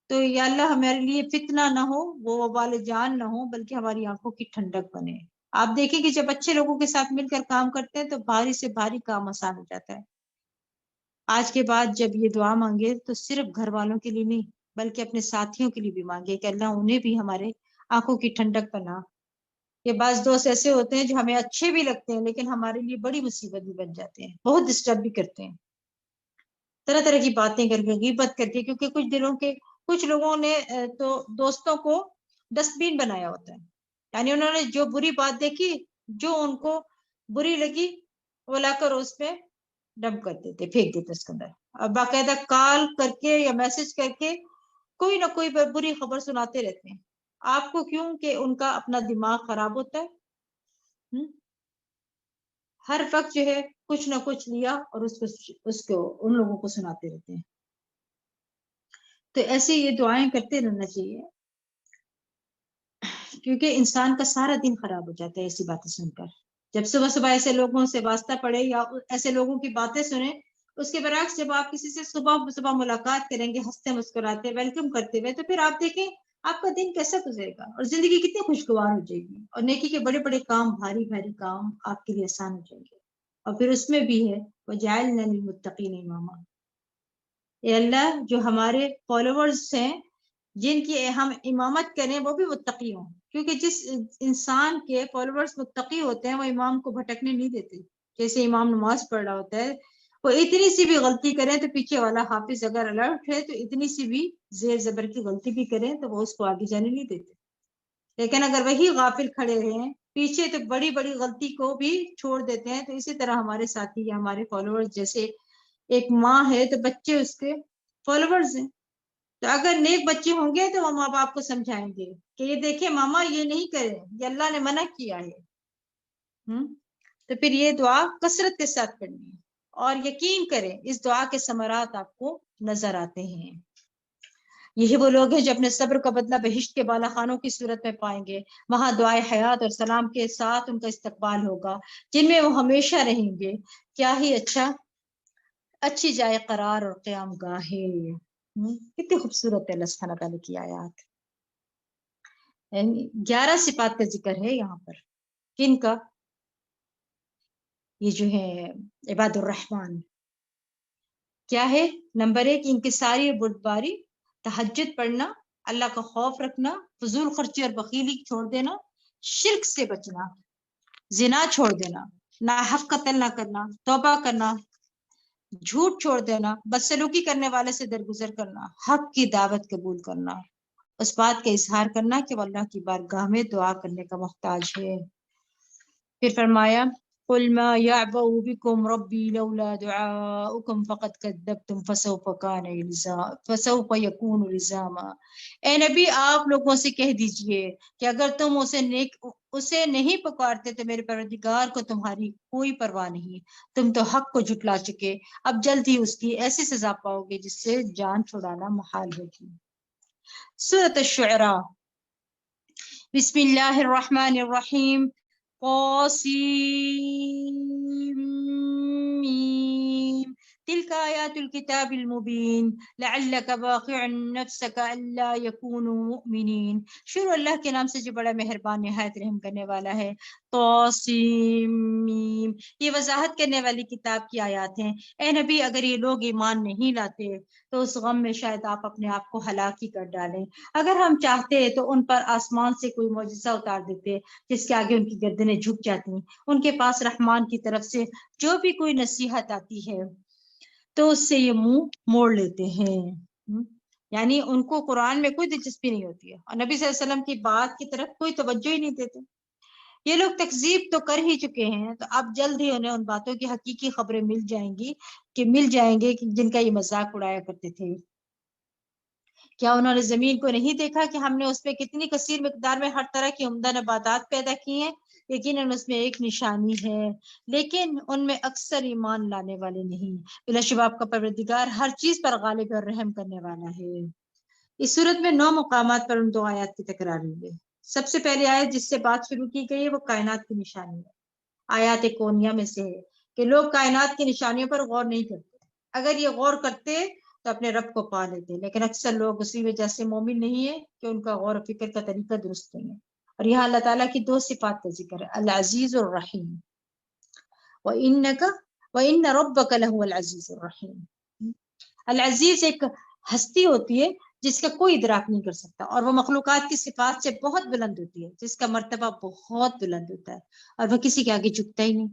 تو یا اللہ ہمارے لیے فتنہ نہ ہو، وہ وبال جان نہ ہو، بلکہ ہماری آنکھوں کی ٹھنڈک بنے۔ آپ دیکھیں کہ جب اچھے لوگوں کے ساتھ مل کر کام کرتے ہیں تو بھاری سے بھاری کام آسان ہو جاتا ہے۔ آج کے بعد جب یہ دعا مانگے تو صرف گھر والوں کے لیے نہیں بلکہ اپنے ساتھیوں کے لیے بھی مانگے کہ اللہ انہیں بھی ہمارے آنکھوں کی ٹھنڈک بنا۔ یہ بعض دوست ایسے ہوتے ہیں جو ہمیں اچھے بھی لگتے ہیں لیکن ہمارے لیے بڑی مصیبت بھی بن جاتے ہیں، بہت ڈسٹرب بھی کرتے ہیں، طرح طرح کی باتیں کر کے، غیبت کر کے، کیونکہ کچھ لوگوں نے تو دوستوں کو ڈسٹ بین بنایا ہوتا ہے، یعنی انہوں نے جو بری بات دیکھی، جو ان کو بری لگی، وہ لا کر اس پہ ڈمپ کر دیتے، پھینک دیتے اس کے اندر، اور باقاعدہ کال کر کے یا میسج کر کے کوئی نہ کوئی بری خبر سناتے رہتے ہیں۔ آپ کو کیوں کہ ان کا اپنا دماغ خراب ہوتا ہے، ہر وقت جو ہے کچھ نہ کچھ لیا اور اس کو ان لوگوں کو سناتے رہتے ہیں۔ تو ایسے یہ دعائیں کرتے رہنا چاہیے کیونکہ انسان کا سارا دن خراب ہو جاتا ہے ایسی باتیں سن کر۔ جب صبح صبح ایسے لوگوں سے واسطہ پڑے یا ایسے لوگوں کی باتیں سنیں، اس کے برعکس جب آپ کسی سے صبح صبح ملاقات کریں گے ہنستے مسکراتے ویلکم کرتے ہوئے، تو پھر آپ دیکھیں آپ کا دن کیسا گزرے گا اور زندگی کتنی خوشگوار ہو جائے گی اور نیکی کے بڑے بڑے کام، بھاری بھاری کام آپ کے لیے آسان ہو جائیں گے۔ اور پھر اس میں بھی ہے وَجَعَلْنَا لِلْمُتَّقِينَ إِمَامًا، اے اللہ جو ہمارے فالوورز ہیں جن کی ہم امامت کریں وہ بھی متقی ہوں، کیونکہ جس انسان کے فالوورز متقی ہوتے ہیں وہ امام کو بھٹکنے نہیں دیتے۔ جیسے امام نماز پڑھ رہا ہوتا ہے، وہ اتنی سی بھی غلطی کریں تو پیچھے والا حافظ اگر الرٹ ہے تو اتنی سی بھی زیر زبر کی غلطی بھی کریں تو وہ اس کو آگے جانے نہیں دیتے، لیکن اگر وہی غافل کھڑے رہیں پیچھے تو بڑی بڑی غلطی کو بھی چھوڑ دیتے ہیں۔ تو اسی طرح ہمارے ساتھی یا ہمارے فالوورز جیسے ایک ماں ہے تو بچے اس کے فالوورز ہیں، تو اگر نیک بچے ہوں گے تو وہ ماں باپ کو سمجھائیں گے کہ یہ دیکھیں ماما یہ نہیں کرے، یہ اللہ نے منع کیا ہے۔ تو پھر یہ دعا کثرت کے ساتھ پڑھنی ہے اور یقین کریں اس دعا کے ثمرات آپ کو نظر آتے ہیں۔ یہی وہ لوگ ہیں جو اپنے صبر کا بدلہ بہشت کے بالا خانوں کی صورت میں پائیں گے، وہاں دعائے حیات اور سلام کے ساتھ ان کا استقبال ہوگا، جن میں وہ ہمیشہ رہیں گے۔ کیا ہی اچھی جائے قرار اور قیام گاہ ہے۔ کتنی خوبصورت ہے اللہ سبحانہ تعالیٰ کی آیات۔ 11 صفات کا ذکر ہے یہاں پر، کن کا؟ یہ جو ہے عباد الرحمن۔ کیا ہے؟ نمبر 1 انکساری اور بردباری، تہجد پڑھنا، اللہ کا خوف رکھنا، فضول خرچی اور بخیلی چھوڑ دینا، شرک سے بچنا، زنا چھوڑ دینا، ناحق قتل نہ کرنا، توبہ کرنا، جھوٹ چھوڑ دینا، بدسلوکی کرنے والے سے درگزر کرنا، حق کی دعوت قبول کرنا، اس بات کا اظہار کرنا کہ وہ اللہ کی بارگاہ میں دعا کرنے کا محتاج ہے۔ پھر فرمایا قُلْ مَا يَعْبَأُ بِكُمْ رَبِّي لَوْلَا دُعَاؤُكُمْ فَقَدْ كَذَّبْتُمْ فَسَوْفَ يَكُونُ لِزَامًا۔ اے نبی آپ لوگوں سے کہہ دیجئے کہ اگر تم اسے نہیں پکارتے تو میرے پروردگار کو تمہاری کوئی پرواہ نہیں، تم تو حق کو جھٹلا چکے، اب جلد ہی اس کی ایسی سزا پاؤ گے جس سے جان چھڑانا محال ہوگی۔ سورۃ الشعراء، بسم اللہ الرحمن الرحیم، قاسم، تلك آیات الکتاب المبین لعلک باخع نفسک الا یکونوا مؤمنین. شروع اللہ کے نام سے جو بڑا مہربان نہایت رحم کرنے والا ہے. طاسیم، یہ وضاحت کرنے والی کتاب کی آیات ہیں. اے نبی اگر یہ لوگ ایمان نہیں لاتے تو اس غم میں شاید آپ اپنے آپ کو ہلاک ہی کر ڈالیں. اگر ہم چاہتے تو ان پر آسمان سے کوئی معجزہ اتار دیتے جس کے آگے ان کی گردنیں جھک جاتی. ان کے پاس رحمان کی طرف سے جو بھی کوئی نصیحت آتی ہے تو اس سے یہ منہ موڑ لیتے ہیں. یعنی ان کو قرآن میں کوئی دلچسپی نہیں ہوتی ہے اور نبی صلی اللہ علیہ وسلم کی بات کی طرف کوئی توجہ ہی نہیں دیتے. یہ لوگ تکذیب تو کر ہی چکے ہیں تو اب جلد ہی انہیں ان باتوں کی حقیقی خبریں مل جائیں گے کہ جن کا یہ مذاق اڑایا کرتے تھے. کیا انہوں نے زمین کو نہیں دیکھا کہ ہم نے اس پہ کتنی کثیر مقدار میں ہر طرح کی عمدہ نباتات پیدا کی ہیں؟ یقیناً اس میں ایک نشانی ہے لیکن ان میں اکثر ایمان لانے والے نہیں. بلا شبہ آپ کا پروردگار ہر چیز پر غالب اور رحم کرنے والا ہے. اس صورت میں 9 مقامات پر ان 2 آیات کی تکرار ہوئی ہے. سب سے پہلی آیت جس سے بات شروع کی گئی ہے وہ کائنات کی نشانی ہے. آیات کونیہ میں سے ہے کہ لوگ کائنات کی نشانیوں پر غور نہیں کرتے. اگر یہ غور کرتے تو اپنے رب کو پا لیتے، لیکن اکثر لوگ اسی وجہ سے مومن نہیں ہے کہ ان کا غور و فکر کا طریقہ درست نہیں ہے. اور یہاں اللہ تعالیٰ کی 2 صفات کا ذکر ہے، العزیز اور الرحیم. وَإِنَّ رَبَّكَ لَهُوَ الْعَزِيزُ الرَّحِيمُ. العزیز ایک ہستی ہوتی ہے جس کا کوئی ادراک نہیں کر سکتا اور وہ مخلوقات کی صفات سے بہت بلند ہوتی ہے، جس کا مرتبہ بہت بلند ہوتا ہے اور وہ کسی کے آگے جھکتا ہی نہیں،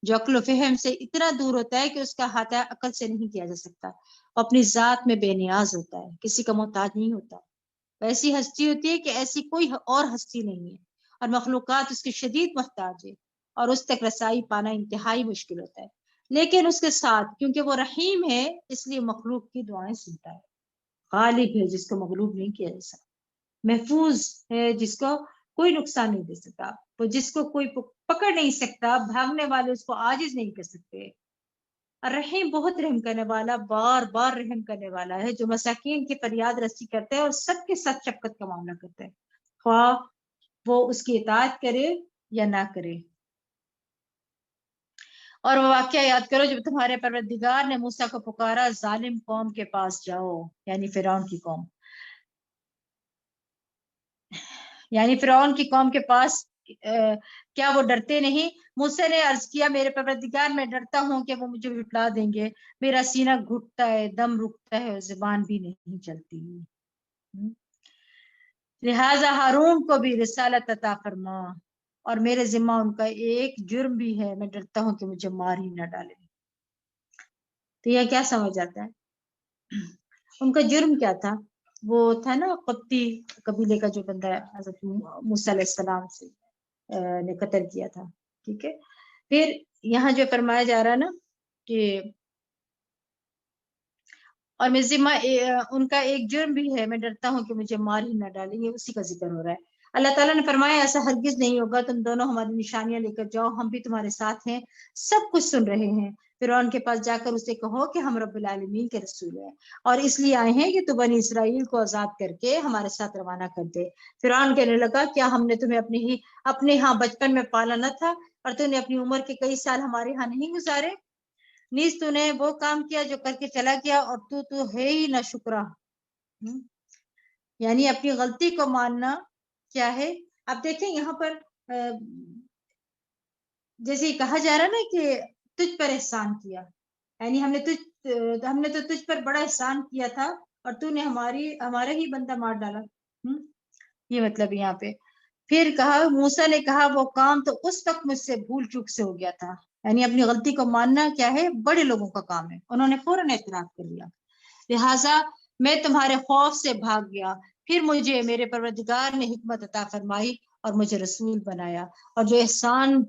جو عقل و فہم سے اتنا دور ہوتا ہے کہ اس کا احاطہ عقل سے نہیں کیا جا سکتا. وہ اپنی ذات میں بے نیاز ہوتا ہے، کسی کا محتاج نہیں ہوتا. ایسی ہستی ہوتی ہے کہ ایسی کوئی اور ہستی نہیں ہے اور مخلوقات اس کی شدید محتاج ہے اور اس تک رسائی پانا انتہائی مشکل ہوتا ہے. لیکن اس کے ساتھ کیونکہ وہ رحیم ہے اس لیے مخلوق کی دعائیں سنتا ہے. غالب ہے جس کو مغلوب نہیں کیا جا سکتا. محفوظ ہے جس کو کوئی نقصان نہیں دے سکتا. وہ جس کو کوئی پکڑ نہیں سکتا، بھاگنے والے اس کو عاجز نہیں کر سکتے. الرحیم بہت رحم کرنے والا، بار بار رحم کرنے والا ہے، جو مساکین کی فریاد رسی کرتے ہیں اور سب کے ساتھ شفقت کا معاملہ کرتے ہیں، خواہ وہ اس کی اطاعت کرے یا نہ کرے. اور وہ واقعہ یاد کرو جب تمہارے پروردگار نے موسیٰ کو پکارا، ظالم قوم کے پاس جاؤ، یعنی فرعون کی قوم، یعنی فرعون کی قوم کے پاس. کیا وہ ڈرتے نہیں؟ موسیٰ نے عرض کیا میرے پروردگار میں ڈرتا ہوں کہ وہ مجھے جھٹلا دیں گے. میرا سینہ گھٹتا ہے، دم رکتا ہے اور زبان بھی نہیں چلتی. لہٰذا ہارون کو بھی رسالت عطا فرما اور میرے ذمہ ان کا ایک جرم بھی ہے، میں ڈرتا ہوں کہ مجھے مار ہی نہ ڈالے. تو یہ کیا سمجھ آتا ہے؟ ان کا جرم کیا تھا؟ وہ تھا نا قبطی قبیلے کا جو بندہ حضرت موسیٰ علیہ السلام سے نے قتل کیا تھا. ٹھیک ہے. پھر یہاں جو فرمایا جا رہا نا کہ اور میں ذمہ ان کا ایک جرم بھی ہے، میں ڈرتا ہوں کہ مجھے مار ہی نہ ڈالیں گے، اسی کا ذکر ہو رہا ہے. اللہ تعالیٰ نے فرمایا ایسا ہرگز نہیں ہوگا، تم دونوں ہماری نشانیاں لے کر جاؤ، ہم بھی تمہارے ساتھ ہیں، سب کچھ سن رہے ہیں. فرعون کے پاس جا کر اسے کہو کہ ہم رب العالمین کے رسول ہیں اور اس لیے آئے ہیں کہ تو بنی اسرائیل کو آزاد کر کے ہمارے ساتھ روانہ کر دے. فرعون کہنے لگا کیا ہم نے تمہیں اپنے ہاں بچپن میں پالا نہ تھا اور تم نے اپنی عمر کے کئی سال ہمارے ہاں نہیں گزارے؟ نیز تو نے وہ کام کیا جو کر کے چلا گیا اور تو ہے ہی نہ شکرا. یعنی اپنی غلطی کو ماننا کیا ہے. اب دیکھیں یہاں پر جیسے کہا جا رہا نا کہ تجھ پر احسان کیا، یعنی ہم نے تو تجھ پر بڑا احسان کیا تھا اور تو نے ہمارا ہی بندہ مار ڈالا. یہ مطلب یہاں پہ پھر کہا موسیٰ نے کہا وہ کام تو اس وقت مجھ سے بھول چوک سے ہو گیا تھا. یعنی اپنی غلطی کو ماننا کیا ہے؟ بڑے لوگوں کا کام ہے. انہوں نے فوراً اعتراف کر لیا. لہٰذا میں تمہارے خوف سے بھاگ گیا، پھر مجھے میرے پروردگار نے حکمت عطا فرمائی اور مجھے رسول بنایا. اور جو احسان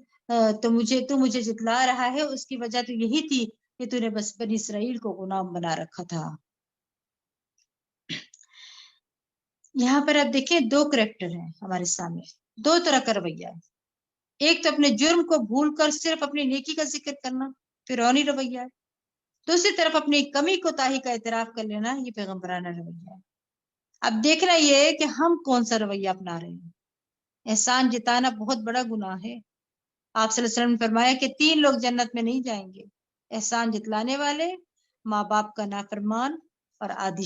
تو مجھے جتلا رہا ہے اس کی وجہ تو یہی تھی کہ تو نے بس بنی اسرائیل کو غلام بنا رکھا تھا. یہاں پر آپ دیکھیں 2 کریکٹر ہیں ہمارے سامنے، 2 طرح کا رویہ ہے. ایک تو اپنے جرم کو بھول کر صرف اپنی نیکی کا ذکر کرنا، فرعونی رویہ ہے. دوسری طرف اپنی کمی کوتاہی کا اعتراف کر لینا، یہ پیغمبرانہ رویہ ہے. اب دیکھنا یہ ہے کہ ہم کون سا رویہ اپنا رہے ہیں. احسان جتانا بہت بڑا گناہ ہے. آپ صلی اللہ علیہ وسلم نے فرمایا کہ 3 لوگ جنت میں نہیں جائیں گے، احسان جتلانے والے، ماں باپ کا نافرمان اور عادی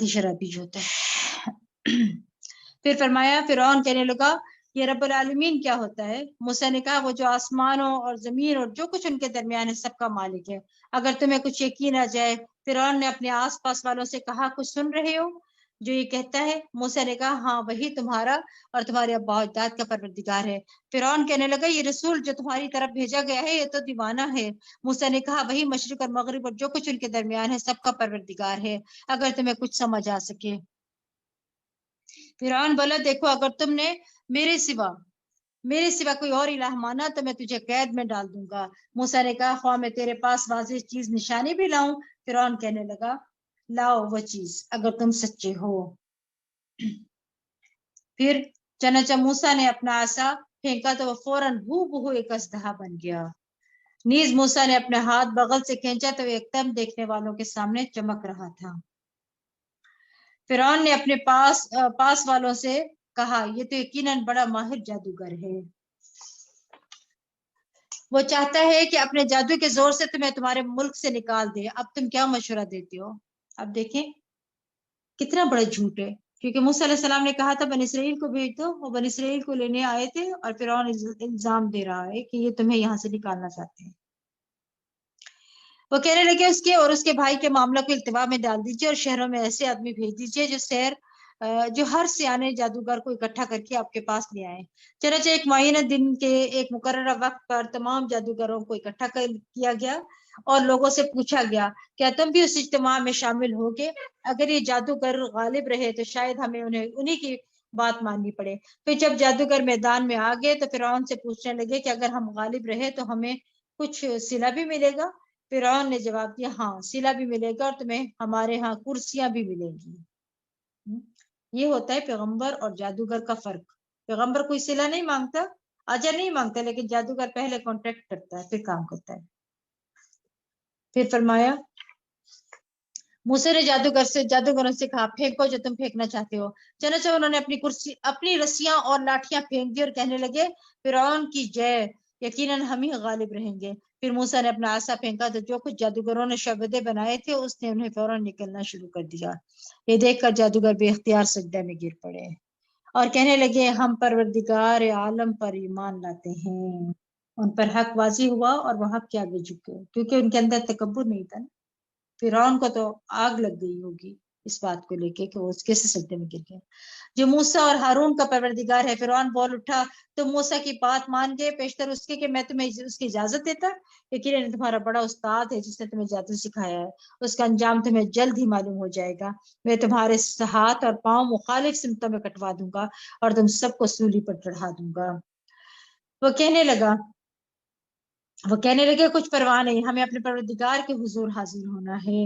شرابی جو ہوتا ہے. پھر فرمایا فرعون کہنے لگا یہ رب العالمین کیا ہوتا ہے؟ موسیٰ نے کہا وہ جو آسمانوں اور زمین اور جو کچھ ان کے درمیان ہے سب کا مالک ہے. اگر تمہیں کچھ یقین آ جائے. فرعون نے اپنے آس پاس والوں سے کہا کچھ سن رہے ہو جو یہ کہتا ہے؟ موسیٰ نے کہا ہاں وہی تمہارا اور تمہارے ابا و اجداد کا پروردگار ہے. فرعون کہنے لگا یہ رسول جو تمہاری طرف بھیجا گیا ہے یہ تو دیوانہ ہے. موسیٰ نے کہا وہی مشرق اور مغرب اور جو کچھ ان کے درمیان ہے سب کا پروردگار ہے اگر تمہیں کچھ سمجھ آ سکے. فرعون بولا دیکھو اگر تم نے میرے سوا کوئی اور الہ مانا تو میں تجھے قید میں ڈال دوں گا. موسیٰ نے کہا خواہ میں تیرے پاس واضح چیز نشانی بھی لاؤں. فرعون کہنے لگا لاؤ وہ چیز اگر تم سچے ہو. پھر چنانچہ موسیٰ نے اپنا عصا پھینکا تو وہ فوراً ہو بہو ایک اژدہا بن گیا. نیز موسیٰ نے اپنا ہاتھ بغل سے کھینچا تو ایک دم دیکھنے والوں کے سامنے چمک رہا تھا. فرعون نے اپنے پاس والوں سے کہا یہ تو یقیناً بڑا ماہر جادوگر ہے. وہ چاہتا ہے کہ اپنے جادو کے زور سے تمہیں تمہارے ملک سے نکال دے. اب تم کیا مشورہ دیتے ہو؟ اب دیکھیں کتنا بڑا جھوٹ ہے کیونکہ موسیٰ علیہ السلام نے کہا تھا بنی اسرائیل کو بھیج دو. وہ بنی اسرائیل کو لینے آئے تھے اور فرعون الزام دے رہا ہے کہ یہ تمہیں یہاں سے نکالنا چاہتے ہیں. وہ کہنے لگے اس کے اور اس کے بھائی کے معاملہ کو التوا میں ڈال دیجیے اور شہروں میں ایسے آدمی بھیج دیجیے جو ہر سیانے جادوگر کو اکٹھا کر کے آپ کے پاس لے آئے. چنانچہ ایک معینہ دن کے ایک مقررہ وقت پر تمام جادوگروں کو اکٹھا کیا گیا اور لوگوں سے پوچھا گیا کیا تم بھی اس اجتماع میں شامل ہوگے؟ اگر یہ جادوگر غالب رہے تو شاید ہمیں انہیں کی بات ماننی پڑے. پھر جب جادوگر میدان میں آ گئے تو فرعون سے پوچھنے لگے کہ اگر ہم غالب رہے تو ہمیں کچھ صلہ بھی ملے گا؟ فرعون نے جواب دیا ہاں صلہ بھی ملے گا اور تمہیں ہمارے ہاں کرسیاں بھی ملیں گی. یہ ہوتا ہے پیغمبر اور جادوگر کا فرق. پیغمبر کوئی صلہ نہیں مانگتا اجر نہیں مانگتا لیکن جادوگر پہلے کانٹریکٹ کرتا ہے پھر کام کرتا ہے. پھر فرمایا موسیٰ نے جادوگروں سے کہا پھینکو جو تم پھینکنا چاہتے ہو. چنانچہ انہوں نے اپنی رسیاں اور لاٹیاں پھینک دی اور کہنے لگے فرعون کی جے یقیناً ہم ہی غالب رہیں گے. پھر موسیٰ نے اپنا عصا پھینکا تو جو کچھ جادوگروں نے شعبدے بنائے تھے اس نے انہیں فوراً نکلنا شروع کر دیا. یہ دیکھ کر جادوگر بے اختیار سجدہ میں گر پڑے اور کہنے لگے ہم پروردگار عالم پر ایمان لاتے ہیں. ان پر حق واضح ہوا اور وہ حق کے آگے جھکے کیونکہ ان کے اندر تکبر نہیں تھا. فرعون کو تو آگ لگ گئی ہوگی اس بات کو لے کے کہ وہ اس کے سجدے میں گر گئے. جو موسیٰ اور ہارون کا پروردگار ہے. فرعون بول اٹھا تم موسیٰ کی بات مان گئے پیشتر اس کے کہ میں تمہیں اس کی اجازت دیتا؟ یقیناً تمہارا بڑا استاد ہے جس نے تمہیں جادو سکھایا ہے. اس کا انجام تمہیں جلد ہی معلوم ہو جائے گا. میں تمہارے ہاتھ اور پاؤں مخالف سمتوں میں کٹوا دوں گا اور تم سب کو سولی پر چڑھا دوں گا. وہ کہنے لگے کچھ پرواہ نہیں ہمیں اپنے پروردگار کے حضور حاضر ہونا ہے.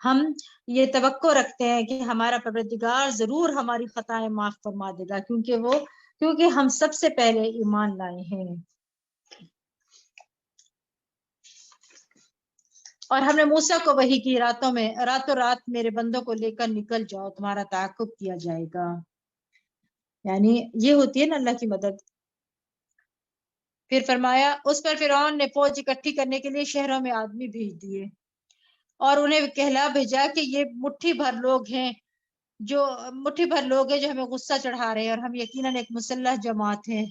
ہم یہ توقع رکھتے ہیں کہ ہمارا پروردگار ضرور ہماری خطائیں معاف فرما دے گا کیونکہ ہم سب سے پہلے ایمان لائے ہیں. اور ہم نے موسیٰ کو وحی کی راتوں رات میرے بندوں کو لے کر نکل جاؤ تمہارا تعاقب کیا جائے گا. یعنی یہ ہوتی ہے نا اللہ کی مدد. پھر فرمایا اس پر فرعون نے فوج اکٹھی کرنے کے لیے شہروں میں آدمی بھیج دیے اور انہیں کہلا بھیجا کہ یہ مٹھی بھر لوگ ہیں جو ہمیں غصہ چڑھا رہے ہیں اور ہم یقیناً ایک مسلح جماعت ہیں.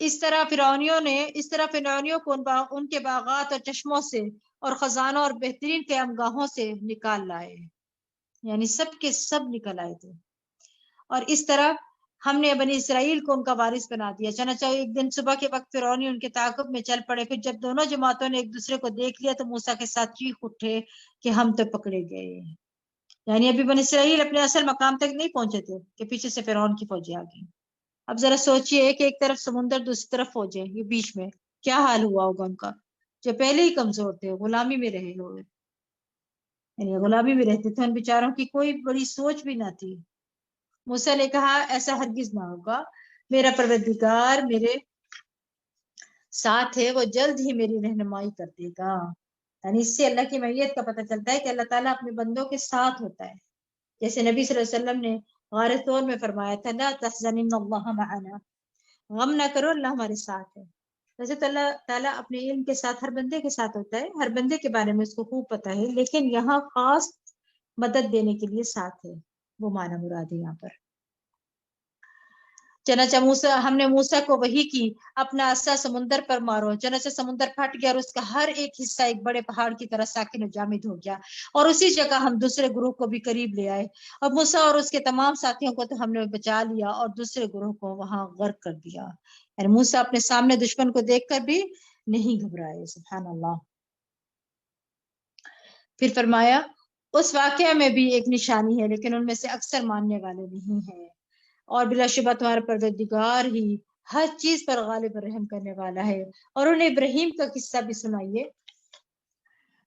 اس طرح فرعونیوں کو ان کے باغات اور چشموں سے اور خزانوں اور بہترین قیام گاہوں سے نکال لائے. یعنی سب کے سب نکل آئے تھے. اور اس طرح ہم نے بنی اسرائیل کو ان کا وارث بنا دیا. چنانچہ ایک دن صبح کے وقت فرعونی ان کے تعاقب میں چل پڑے. پھر جب دونوں جماعتوں نے ایک دوسرے کو دیکھ لیا تو موسیٰ کے ساتھ چیخ اٹھے کہ ہم تو پکڑے گئے. یعنی ابھی بنی اسرائیل اپنے اصل مقام تک نہیں پہنچے تھے کہ پیچھے سے فرعون کی فوجیں آ گئی. اب ذرا سوچئے کہ ایک طرف سمندر دوسری طرف فوجیں یہ بیچ میں کیا حال ہوا ہوگا ان کا جو پہلے ہی کمزور تھے غلامی میں رہے ہوئے. یعنی غلامی میں رہتے تھے ان بیچاروں کی کوئی بڑی سوچ بھی نہ تھی. موسیٰ نے کہا ایسا ہرگز نہ ہوگا. میرا پروردگار میرے ساتھ ہے وہ جلد ہی میری رہنمائی کر دے گا. یعنی اس سے اللہ کی معیت کا پتہ چلتا ہے کہ اللہ تعالیٰ اپنے بندوں کے ساتھ ہوتا ہے. جیسے نبی صلی اللہ علیہ وسلم نے غار طور میں فرمایا تھا لا تحزن ان اللہ معنا غم نہ کرو اللہ ہمارے ساتھ ہے. ویسے تو اللہ تعالیٰ اپنے علم کے ساتھ ہر بندے کے ساتھ ہوتا ہے، ہر بندے کے بارے میں اس کو خوب پتا ہے، لیکن یہاں خاص مدد دینے کے لیے ساتھ ہے، وہ معنی مراد ہے یہاں پر۔ چنانچہ موسیٰ، ہم نے موسیٰ کو وحی کی اپنا عصا سمندر پر مارو، چنانچہ سمندر پھٹ گیا اور اس کا ہر ایک حصہ ایک بڑے پہاڑ کی طرح ساکن و جامد ہو گیا، اور اسی جگہ ہم دوسرے گروہ کو بھی قریب لے آئے، اور موسیٰ اور اس کے تمام ساتھیوں کو تو ہم نے بچا لیا اور دوسرے گروہ کو وہاں غرق کر دیا۔ یعنی موسیٰ اپنے سامنے دشمن کو دیکھ کر بھی نہیں گھبرائے، سبحان اللہ۔ پھر فرمایا اس واقعہ میں بھی ایک نشانی ہے، لیکن ان میں سے اکثر ماننے والے نہیں ہیں، اور بلا شبہ تمہارا پروردگار ہی ہر چیز پر غالب اور رحم کرنے والا ہے۔ اور انہیں ابراہیم کا قصہ بھی سنائیے،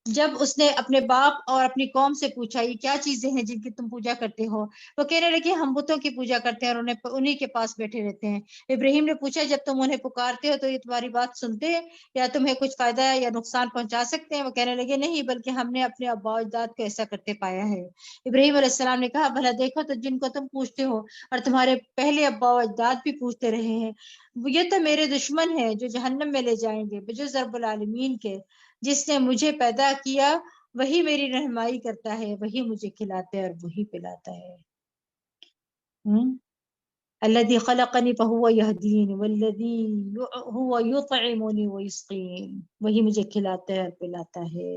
جب اس نے اپنے باپ اور اپنی قوم سے پوچھا یہ کیا چیزیں ہیں جن کی تم پوجا کرتے ہو؟ وہ کہنے لگے ہم بتوں کی پوجا کرتے ہیں اور انہیں کے پاس بیٹھے رہتے ہیں۔ ابراہیم نے پوچھا جب تم انہیں پکارتے ہو تو یہ تمہاری بات سنتے ہیں یا تمہیں کچھ فائدہ یا نقصان پہنچا سکتے ہیں؟ وہ کہنے لگے نہیں، بلکہ ہم نے اپنے ابا و اجداد کو ایسا کرتے پایا ہے۔ ابراہیم علیہ السلام نے کہا بھلا دیکھو تو جن کو تم پوچھتے ہو اور تمہارے پہلے ابا و اجداد بھی پوچھتے رہے ہیں، یہ تو میرے دشمن ہیں جو جہنم میں لے جائیں گے بجز رب العالمین کے، جس نے مجھے پیدا کیا وہی میری رہنمائی کرتا ہے، وہی مجھے کھلاتا ہے اور وہی پلاتا ہے۔ الذي خلقني فهو يهدين والذي هو يطعمني ويسقين، وہی مجھے کھلاتا ہے اور پلاتا ہے۔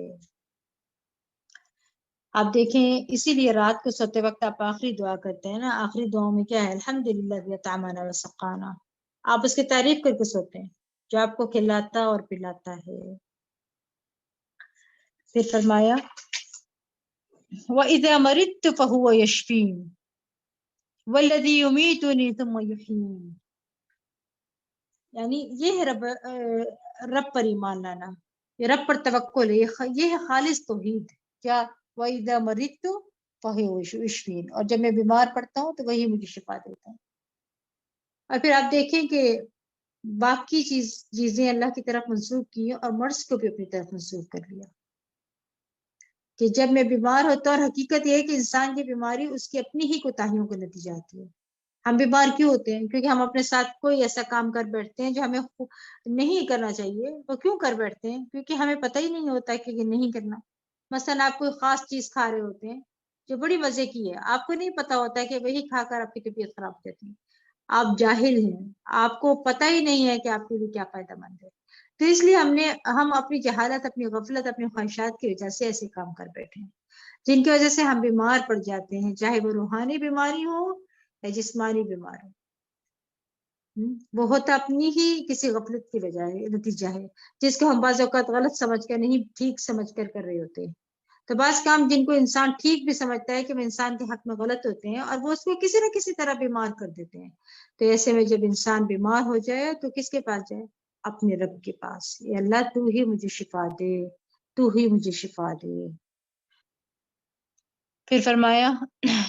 آپ دیکھیں اسی لیے رات کو سوتے وقت آپ آخری دعا کرتے ہیں نا، آخری دعاؤں میں کیا ہے؟ الحمدللہ الذی اطعمنا وسقانا، آپ اس کی تعریف کر کے سوتے ہیں جو آپ کو کھلاتا اور پلاتا ہے۔ پھر فرمایا وَإِذَا مَرِضْتُ فَهُوَ يَشْفِينِ وَالَّذِي يُمِيتُنِي ثُمَّ يُحْيِينِ، یعنی یہ ہے رب پر ایمان لانا، یہ رب پر توکل ہے، یہ ہے خالص توحید۔ کیا؟ وَإِذَا مَرِضْتُ فَهُوَ يَشْفِينِ، اور جب میں بیمار پڑتا ہوں تو وہی مجھے شفا دیتا ہے۔ اور پھر آپ دیکھیں کہ باقی چیزیں اللہ کی طرف منسوخ کی ہیں اور مرض کو بھی اپنی طرف منسوخ کر لیا، کہ جب میں بیمار ہوتا ہوں، اور حقیقت یہ ہے کہ انسان کی بیماری اس کی اپنی ہی کوتاہیوں کا نتیجہ آتی ہے۔ ہم بیمار کیوں ہوتے ہیں؟ کیونکہ ہم اپنے ساتھ کوئی ایسا کام کر بیٹھتے ہیں جو ہمیں نہیں کرنا چاہیے۔ وہ کیوں کر بیٹھتے ہیں؟ کیونکہ ہمیں پتہ ہی نہیں ہوتا کہ یہ نہیں کرنا۔ مثلا آپ کوئی خاص چیز کھا رہے ہوتے ہیں جو بڑی مزے کی ہے، آپ کو نہیں پتا ہوتا ہے کہ وہی کھا کر آپ کی طبیعت خراب ہو جاتی ہے، آپ جاہل ہیں، آپ کو پتہ ہی نہیں ہے کہ آپ کے لیے کیا فائدہ مند ہے۔ تو اس لیے ہم اپنی جہالت، اپنی غفلت، اپنی خواہشات کی وجہ سے ایسے کام کر بیٹھے ہیں جن کی وجہ سے ہم بیمار پڑ جاتے ہیں، چاہے وہ روحانی بیماری ہو یا جسمانی بیمار ہو۔ وہ ہوتا اپنی ہی کسی غفلت کی وجہ ہے، نتیجہ ہے، جس کو ہم بعض اوقات غلط سمجھ کر، نہیں ٹھیک سمجھ کر رہے ہوتے ہیں۔ تو بعض کام جن کو انسان ٹھیک بھی سمجھتا ہے کہ وہ انسان کے حق میں غلط ہوتے ہیں، اور وہ اس کو کسی نہ کسی طرح بیمار کر دیتے ہیں۔ تو ایسے میں جب انسان بیمار ہو جائے تو کس کے پاس جائے؟ اپنے رب کے پاس، اے اللہ تو ہی مجھے شفا دے، تو ہی مجھے شفا دے۔ پھر فرمایا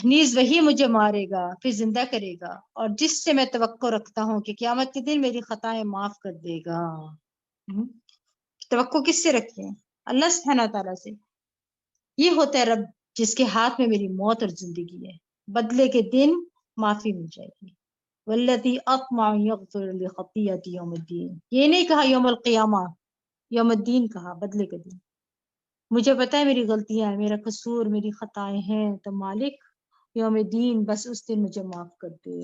نیز وہی مجھے مارے گا پھر زندہ کرے گا، اور جس سے میں توقع رکھتا ہوں کہ قیامت کے دن میری خطائیں معاف کر دے گا۔ توقع کس سے رکھتے ہیں؟ اللہ سبحانہ تعالیٰ سے۔ یہ ہوتا ہے رب جس کے ہاتھ میں میری موت اور زندگی ہے، بدلے کے دن معافی مل جائے گی۔ والذی اطمع یغفر لی خطیئتی یوم الدین، یہ نہیں کہا یوم القیامہ، یوم الدین کہا، بدلے کے دن۔ مجھے پتا ہے میری غلطیاں ہیں، میرا قصور، میری خطائیں ہیں، تو مالک یوم دین بس اس دن مجھے معاف کر دے۔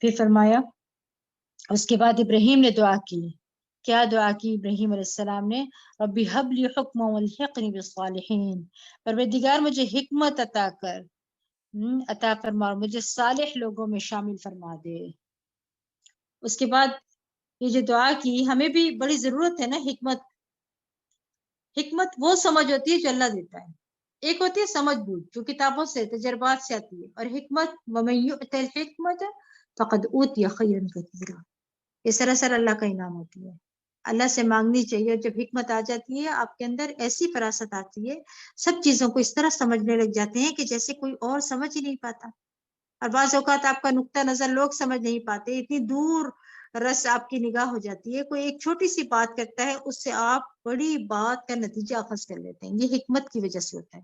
پھر فرمایا اس کے بعد ابراہیم نے دعا کی، کیا دعا کی ابراہیم علیہ السلام نے؟ ربی حب لی حکما والحقنی بالصالحین، پروردگار مجھے حکمت عطا فرما، مجھے صالح لوگوں میں شامل فرما دے۔ اس کے بعد یہ جو دعا کی، ہمیں بھی بڑی ضرورت ہے نا حکمت۔ حکمت وہ سمجھ ہوتی ہے جو اللہ دیتا ہے، ایک ہوتی ہے سمجھ بوجھ جو کتابوں سے، تجربات سے آتی ہے، اور حکمت وَمَن يُؤْتَ الْحِكْمَةَ فَقَدْ أُوتِيَ خَيْرًا كَثِيرًا، یہ سراسر اللہ کا انعام ہوتی ہے، اللہ سے مانگنی چاہیے۔ اور جب حکمت آ جاتی ہے آپ کے اندر، ایسی فراست آتی ہے، سب چیزوں کو اس طرح سمجھنے لگ جاتے ہیں کہ جیسے کوئی اور سمجھ ہی نہیں پاتا۔ اور بعض اوقات آپ کا نقطہ نظر لوگ سمجھ نہیں پاتے، اتنی دور رس آپ کی نگاہ ہو جاتی ہے، کوئی ایک چھوٹی سی بات کرتا ہے، اس سے آپ بڑی بات کا نتیجہ اخذ کر لیتے ہیں۔ یہ حکمت کی وجہ سے ہوتا ہے۔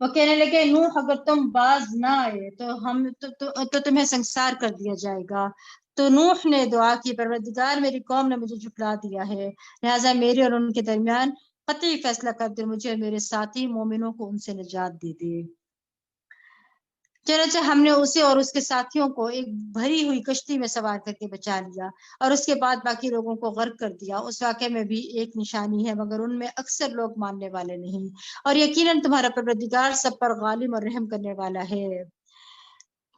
وہ کہنے لگے نوح اگر تم باز نہ آئے تو ہم تو تمہیں سنسار کر دیا جائے گا. تو نوح نے دعا کی پروردگار میری قوم نے مجھے جھٹلا دیا ہے لہٰذا میرے اور ان کے درمیان قطعی فیصلہ کر دے مجھے اور میرے ساتھی مومنوں کو ان سے نجات دے دے. چنانچہ ہم نے اسے اور اس کے ساتھیوں کو ایک بھری ہوئی کشتی میں سوار کر کے بچا لیا اور اس کے بعد باقی لوگوں کو غرق کر دیا. اس واقعے میں بھی ایک نشانی ہے مگر ان میں اکثر لوگ ماننے والے نہیں. اور یقیناً تمہارا پروردگار سب پر غالب اور رحم کرنے والا ہے.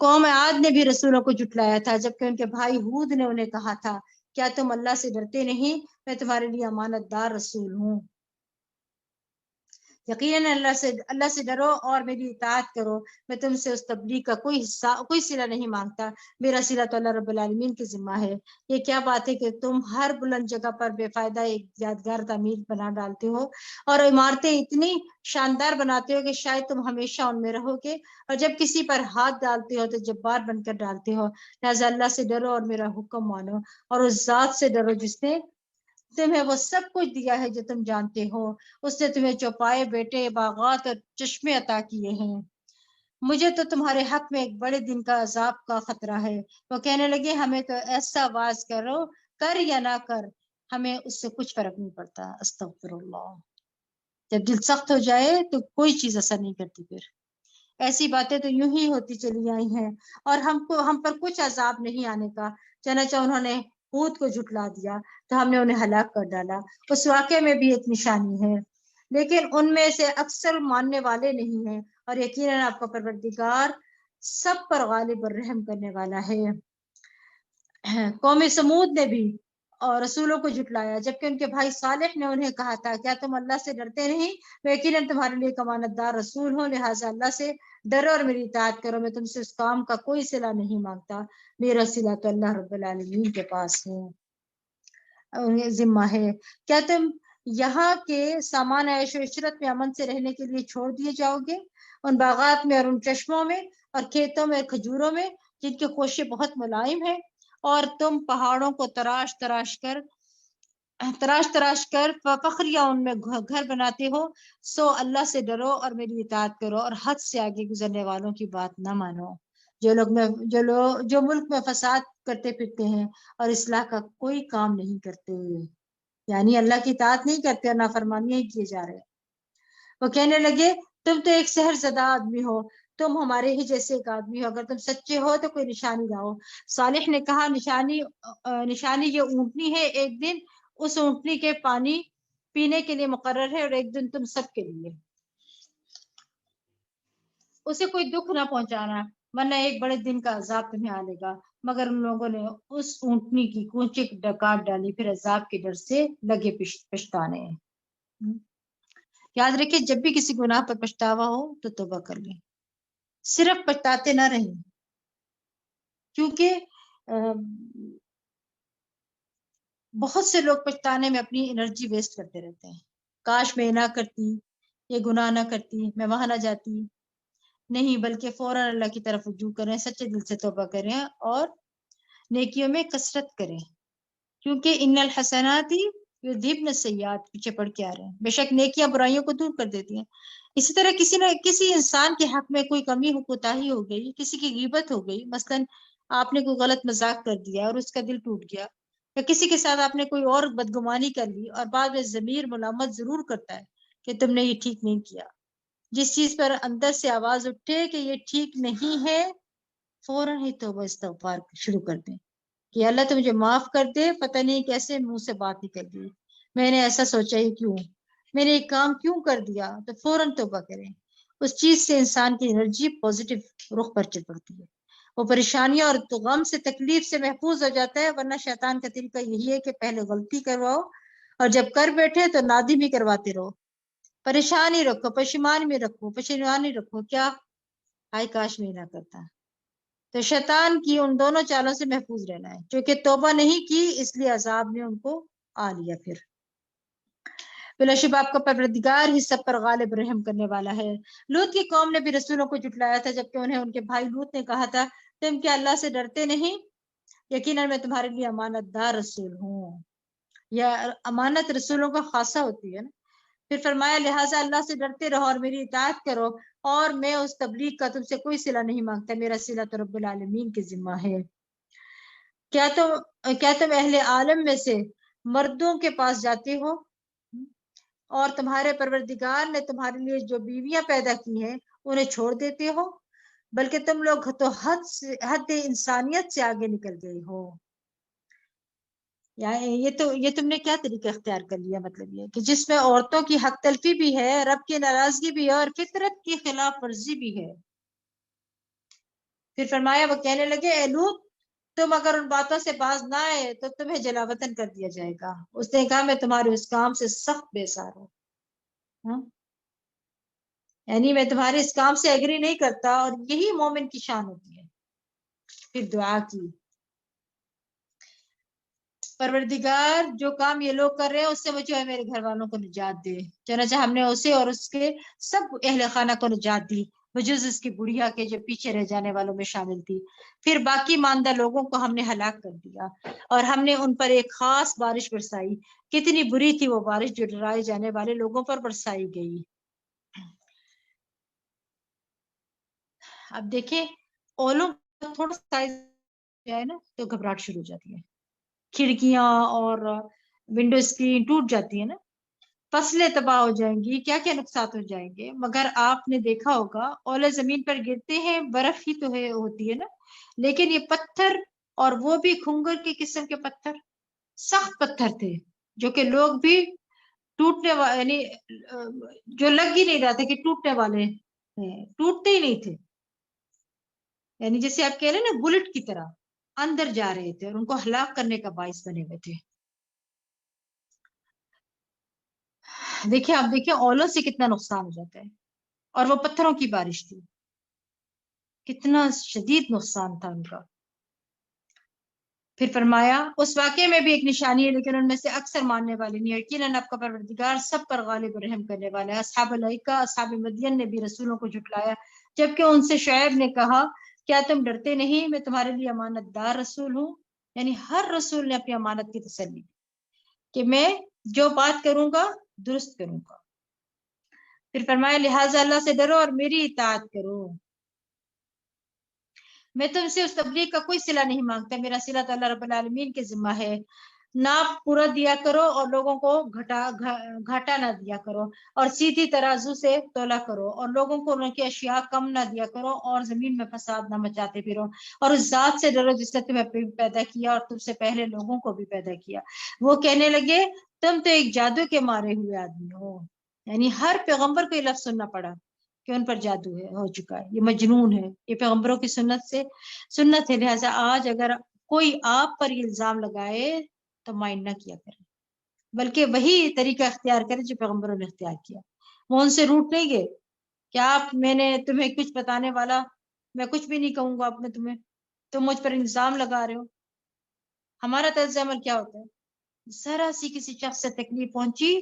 قوم عاد نے بھی رسولوں کو جھٹلایا تھا جبکہ ان کے بھائی ہود نے انہیں کہا تھا کیا تم اللہ سے ڈرتے نہیں؟ میں تمہارے لیے امانت دار رسول ہوں. یقیناً اللہ سے ڈرو اور میری اطاعت کرو. میں تم سے اس تبلیغ کا کوئی صلہ نہیں مانگتا. میرا صلہ تو اللہ رب العالمین کی ذمہ ہے. یہ کیا بات ہے کہ تم ہر بلند جگہ پر بے فائدہ ایک یادگار تعمیر بنا ڈالتے ہو اور عمارتیں اتنی شاندار بناتے ہو کہ شاید تم ہمیشہ ان میں رہو گے اور جب کسی پر ہاتھ ڈالتے ہو تو جبار بن کر ڈالتے ہو. لہٰذا اللہ سے ڈرو اور میرا حکم مانو اور اس ذات سے ڈرو جس نے تمہیں وہ سب کچھ دیا ہے جو تم جانتے ہو. اس نے تمہیں چوپائے بیٹے باغات اور چشمے عطا کیے ہیں. مجھے تو تمہارے حق میں ایک بڑے دن کا عذاب کا خطرہ ہے. وہ کہنے لگے ہمیں تو ایسا آواز کرو کر یا نہ کر ہمیں اس سے کچھ فرق نہیں پڑتا. استغفر اللہ. جب دل سخت ہو جائے تو کوئی چیز اثر نہیں کرتی. پھر ایسی باتیں تو یوں ہی ہوتی چلی آئی ہیں اور ہم پر کچھ عذاب نہیں آنے کا. چنانچہ انہوں نے ہود کو جھٹلا دیا تو ہم نے انہیں ہلاک کر ڈالا. اس واقعے میں بھی ایک نشانی ہے لیکن ان میں سے اکثر ماننے والے نہیں ہیں اور یقیناً آپ کا پروردگار سب پر غالب اور رحم کرنے والا ہے. قوم سمود نے بھی اور رسولوں کو جھٹلایا جبکہ ان کے بھائی صالح نے انہیں کہا تھا کیا تم اللہ سے ڈرتے نہیں؟ میں یقیناً تمہارے لیے امانت دار رسول ہوں لہٰذا اللہ سے ڈرو اور میری اطاعت کرو. میں تم سے اس کام کا کوئی صلہ نہیں مانگتا. میرا صلہ تو اللہ رب العالمین کے پاس ہے ذمہ ہے. کیا تم یہاں کے سامان عیش و عشرت میں امن سے رہنے کے لیے چھوڑ دیے جاؤ گے ان باغات میں اور ان چشموں میں اور کھیتوں میں اور کھجوروں میں جن کے خوشے بہت ملائم ہیں اور تم پہاڑوں کو تراش تراش کر فخریہ ان میں گھر بناتے ہو. سو اللہ سے ڈرو اور میری اطاعت کرو اور حد سے آگے گزرنے والوں کی بات نہ مانو جو ملک میں فساد کرتے پھرتے ہیں اور اصلاح کا کوئی کام نہیں کرتے. یعنی اللہ کی اطاعت نہیں کرتے اور نافرمانیاں کیے جا رہے. وہ کہنے لگے تم تو ایک سحر زدہ آدمی ہو. تم ہمارے ہی جیسے ایک آدمی ہو. اگر تم سچے ہو تو کوئی نشانی لاؤ. صالح نے کہا نشانی یہ اونٹنی ہے. ایک دن اس اونٹنی کے پانی پینے کے لیے مقرر ہے اور ایک دن تم سب کے لیے. اسے کوئی دکھ نہ پہنچانا ورنہ ایک بڑے دن کا عذاب تمہیں آ لے گا. مگر ان لوگوں نے اس اونٹنی کی کونچے کاٹ ڈالی پھر عذاب کے ڈر سے لگے پچھتانے. یاد رکھے جب بھی کسی گناہ پر پچھتاوا ہو تو توبہ کر لیں. صرف پچھتاتے نہ رہیں کیونکہ بہت سے لوگ پچھتانے میں اپنی انرجی ویسٹ کرتے رہتے ہیں. کاش میں نہ کرتی یہ گناہ نہ کرتی میں وہاں نہ جاتی. نہیں بلکہ فوراً اللہ کی طرف رجوع کریں سچے دل سے توبہ کریں اور نیکیوں میں کثرت کریں کیونکہ ان الحسنات یذہبن السیئات پیچھے پڑھ کے آ رہے ہیں. بے شک نیکیاں برائیوں کو دور کر دیتی ہیں. اسی طرح کسی انسان کے حق میں کوئی کمی کوتاہی ہو گئی کسی کی غیبت ہو گئی مثلاً آپ نے کوئی غلط مذاق کر دیا اور اس کا دل ٹوٹ گیا یا کسی کے ساتھ آپ نے کوئی اور بدگمانی کر لی اور بعد میں ضمیر ملامت ضرور کرتا ہے کہ تم نے یہ ٹھیک نہیں کیا. جس چیز پر اندر سے آواز اٹھے کہ یہ ٹھیک نہیں ہے فوراً ہی توبہ استغفار شروع کر دیں کہ اللہ تو مجھے معاف کر دے. پتہ نہیں کیسے منہ سے بات نکل گئی. میں نے ایسا سوچا ہی کیوں. میں نے ایک کام کیوں کر دیا. تو فوراً توبہ کریں. اس چیز سے انسان کی انرجی پوزیٹو رخ پر چل پڑتی ہے. وہ پریشانیاں اور غم سے تکلیف سے محفوظ ہو جاتا ہے. ورنہ شیطان کا طریقہ یہی ہے کہ پہلے غلطی کرواؤ اور جب کر بیٹھے تو نادمی کرواتے رہو. پریشانی رکھو پشیمانی رکھو کیا ہائے کاش میں نہ کرتا. تو شیطان کی ان دونوں چالوں سے محفوظ رہنا ہے. کیونکہ توبہ نہیں کی اس لیے عذاب نے ان کو آ لیا. پھر بلا شبہ آپ کا پروردگار ہی سب پر غالب رحم کرنے والا ہے. لوط کی قوم نے بھی رسولوں کو جھٹلایا تھا جبکہ انہیں ان کے بھائی لوط نے کہا تھا تم کیا اللہ سے ڈرتے نہیں؟ یقیناً میں تمہارے لیے امانت دار رسول ہوں. یا امانت رسولوں کا خاصہ ہوتی ہے نا. پھر فرمایا لہٰذا اللہ سے ڈرتے رہو اور میری اطاعت کرو، اور میں اس تبلیغ کا تم سے کوئی صلہ نہیں مانگتا، میرا صلہ تو رب العالمین کے ذمہ ہے۔ کیا تم اہل عالم میں سے مردوں کے پاس جاتے ہو اور تمہارے پروردگار نے تمہارے لیے جو بیویاں پیدا کی ہیں انہیں چھوڑ دیتے ہو، بلکہ تم لوگ تو حد انسانیت سے آگے نکل گئے ہو۔ یہ تم نے کیا طریقہ اختیار کر لیا، مطلب یہ کہ جس میں عورتوں کی حق تلفی بھی ہے، رب کی ناراضگی بھی ہے، اور فطرت کی خلاف ورزی بھی ہے۔ پھر فرمایا وہ کہنے لگے اے لوط، تم اگر ان باتوں سے باز نہ آئے تو تمہیں جلاوطن کر دیا جائے گا۔ اس نے کہا میں تمہارے اس کام سے سخت بیزار ہوں، یعنی میں تمہارے اس کام سے ایگری نہیں کرتا، اور یہی مومن کی شان ہوتی ہے۔ پھر دعا کی، پروردگار جو کام یہ لوگ کر رہے ہیں اس سے مجھے میرے گھر والوں کو نجات دے۔ چنانچہ ہم نے اسے اور اس کے سب اہل خانہ کو نجات دی، بجز اس کی بڑھیا کے جو پیچھے رہ جانے والوں میں شامل تھی۔ پھر باقی ماندہ لوگوں کو ہم نے ہلاک کر دیا، اور ہم نے ان پر ایک خاص بارش برسائی۔ کتنی بری تھی وہ بارش جو ڈرائے جانے والے لوگوں پر برسائی گئی۔ اب دیکھیں اولوں کا تھوڑا سائز ہے نا تو گھبراہٹ شروع ہو جاتی ہے، کھڑکیاں اور ونڈو اسکرین ٹوٹ جاتی ہے نا، فصلیں تباہ ہو جائیں گی، کیا کیا نقصانات ہو جائیں گے۔ مگر آپ نے دیکھا ہوگا اولے زمین پر گرتے ہیں، برف ہی تو ہوتی ہے نا، لیکن یہ پتھر، اور وہ بھی کھنگر کے قسم کے پتھر، سخت پتھر تھے جو کہ لوگ بھی ٹوٹنے یعنی جو لگ ہی نہیں رہا تھا کہ ٹوٹنے والے ہیں، ٹوٹتے ہی نہیں تھے، یعنی جیسے آپ کہہ رہے ہیں نا بلٹ کی طرح اندر جا رہے تھے اور ان کو ہلاک کرنے کا باعث بنے ہوئے تھے۔ دیکھیں آپ دیکھیں اولوں سے کتنا نقصان ہو جاتا ہے، اور وہ پتھروں کی بارش تھی، کتنا شدید نقصان تھا ان کا۔ پھر فرمایا اس واقعے میں بھی ایک نشانی ہے، لیکن ان میں سے اکثر ماننے والے نہیں۔ یقیناً آپ کا پروردگار سب پر غالب و رحم کرنے والا ہے۔ اصحاب الایکہ اصحاب مدین نے بھی رسولوں کو جھٹلایا، جبکہ ان سے شعیب نے کہا کیا تم ڈرتے نہیں، میں تمہارے لیے امانت دار رسول ہوں۔ یعنی ہر رسول نے اپنی امانت کی تسلی کہ میں جو بات کروں گا درست کروں گا۔ پھر فرمایا لہٰذا اللہ سے ڈرو اور میری اطاعت کرو، میں تم سے اس تبلیغ کا کوئی صلہ نہیں مانگتا، میرا صلہ تو اللہ رب العالمین کے ذمہ ہے۔ ناپ پورا دیا کرو اور لوگوں کو گھاٹا نہ دیا کرو، اور سیدھی ترازو سے تولا کرو، اور لوگوں کو ان کی اشیاء کم نہ دیا کرو، اور زمین میں فساد نہ مچاتے پھرو، اور اس ذات سے ڈرو جس نے تمہیں پیدا کیا اور تم سے پہلے لوگوں کو بھی پیدا کیا۔ وہ کہنے لگے تم تو ایک جادو کے مارے ہوئے آدمی ہو، یعنی ہر پیغمبر کو یہ لفظ سننا پڑا کہ ان پر جادو ہو چکا ہے، یہ مجنون ہے، یہ پیغمبروں کی سنت ہے، لہٰذا آج اگر کوئی آپ پر الزام لگائے تو مائنڈ نہ کیا کرے، بلکہ وہی طریقہ اختیار کرے جو پیغمبروں نے اختیار کیا۔ وہ ان سے روٹ نہیں گئے کہ آپ میں نے تمہیں کچھ بتانے والا، میں کچھ بھی نہیں کہوں گا اب میں تمہیں، تم مجھ پر الزام لگا رہے ہو۔ ہمارا طرز عمل کیا ہوتا ہے، ذرا سی کسی شخص سے تکلیف پہنچی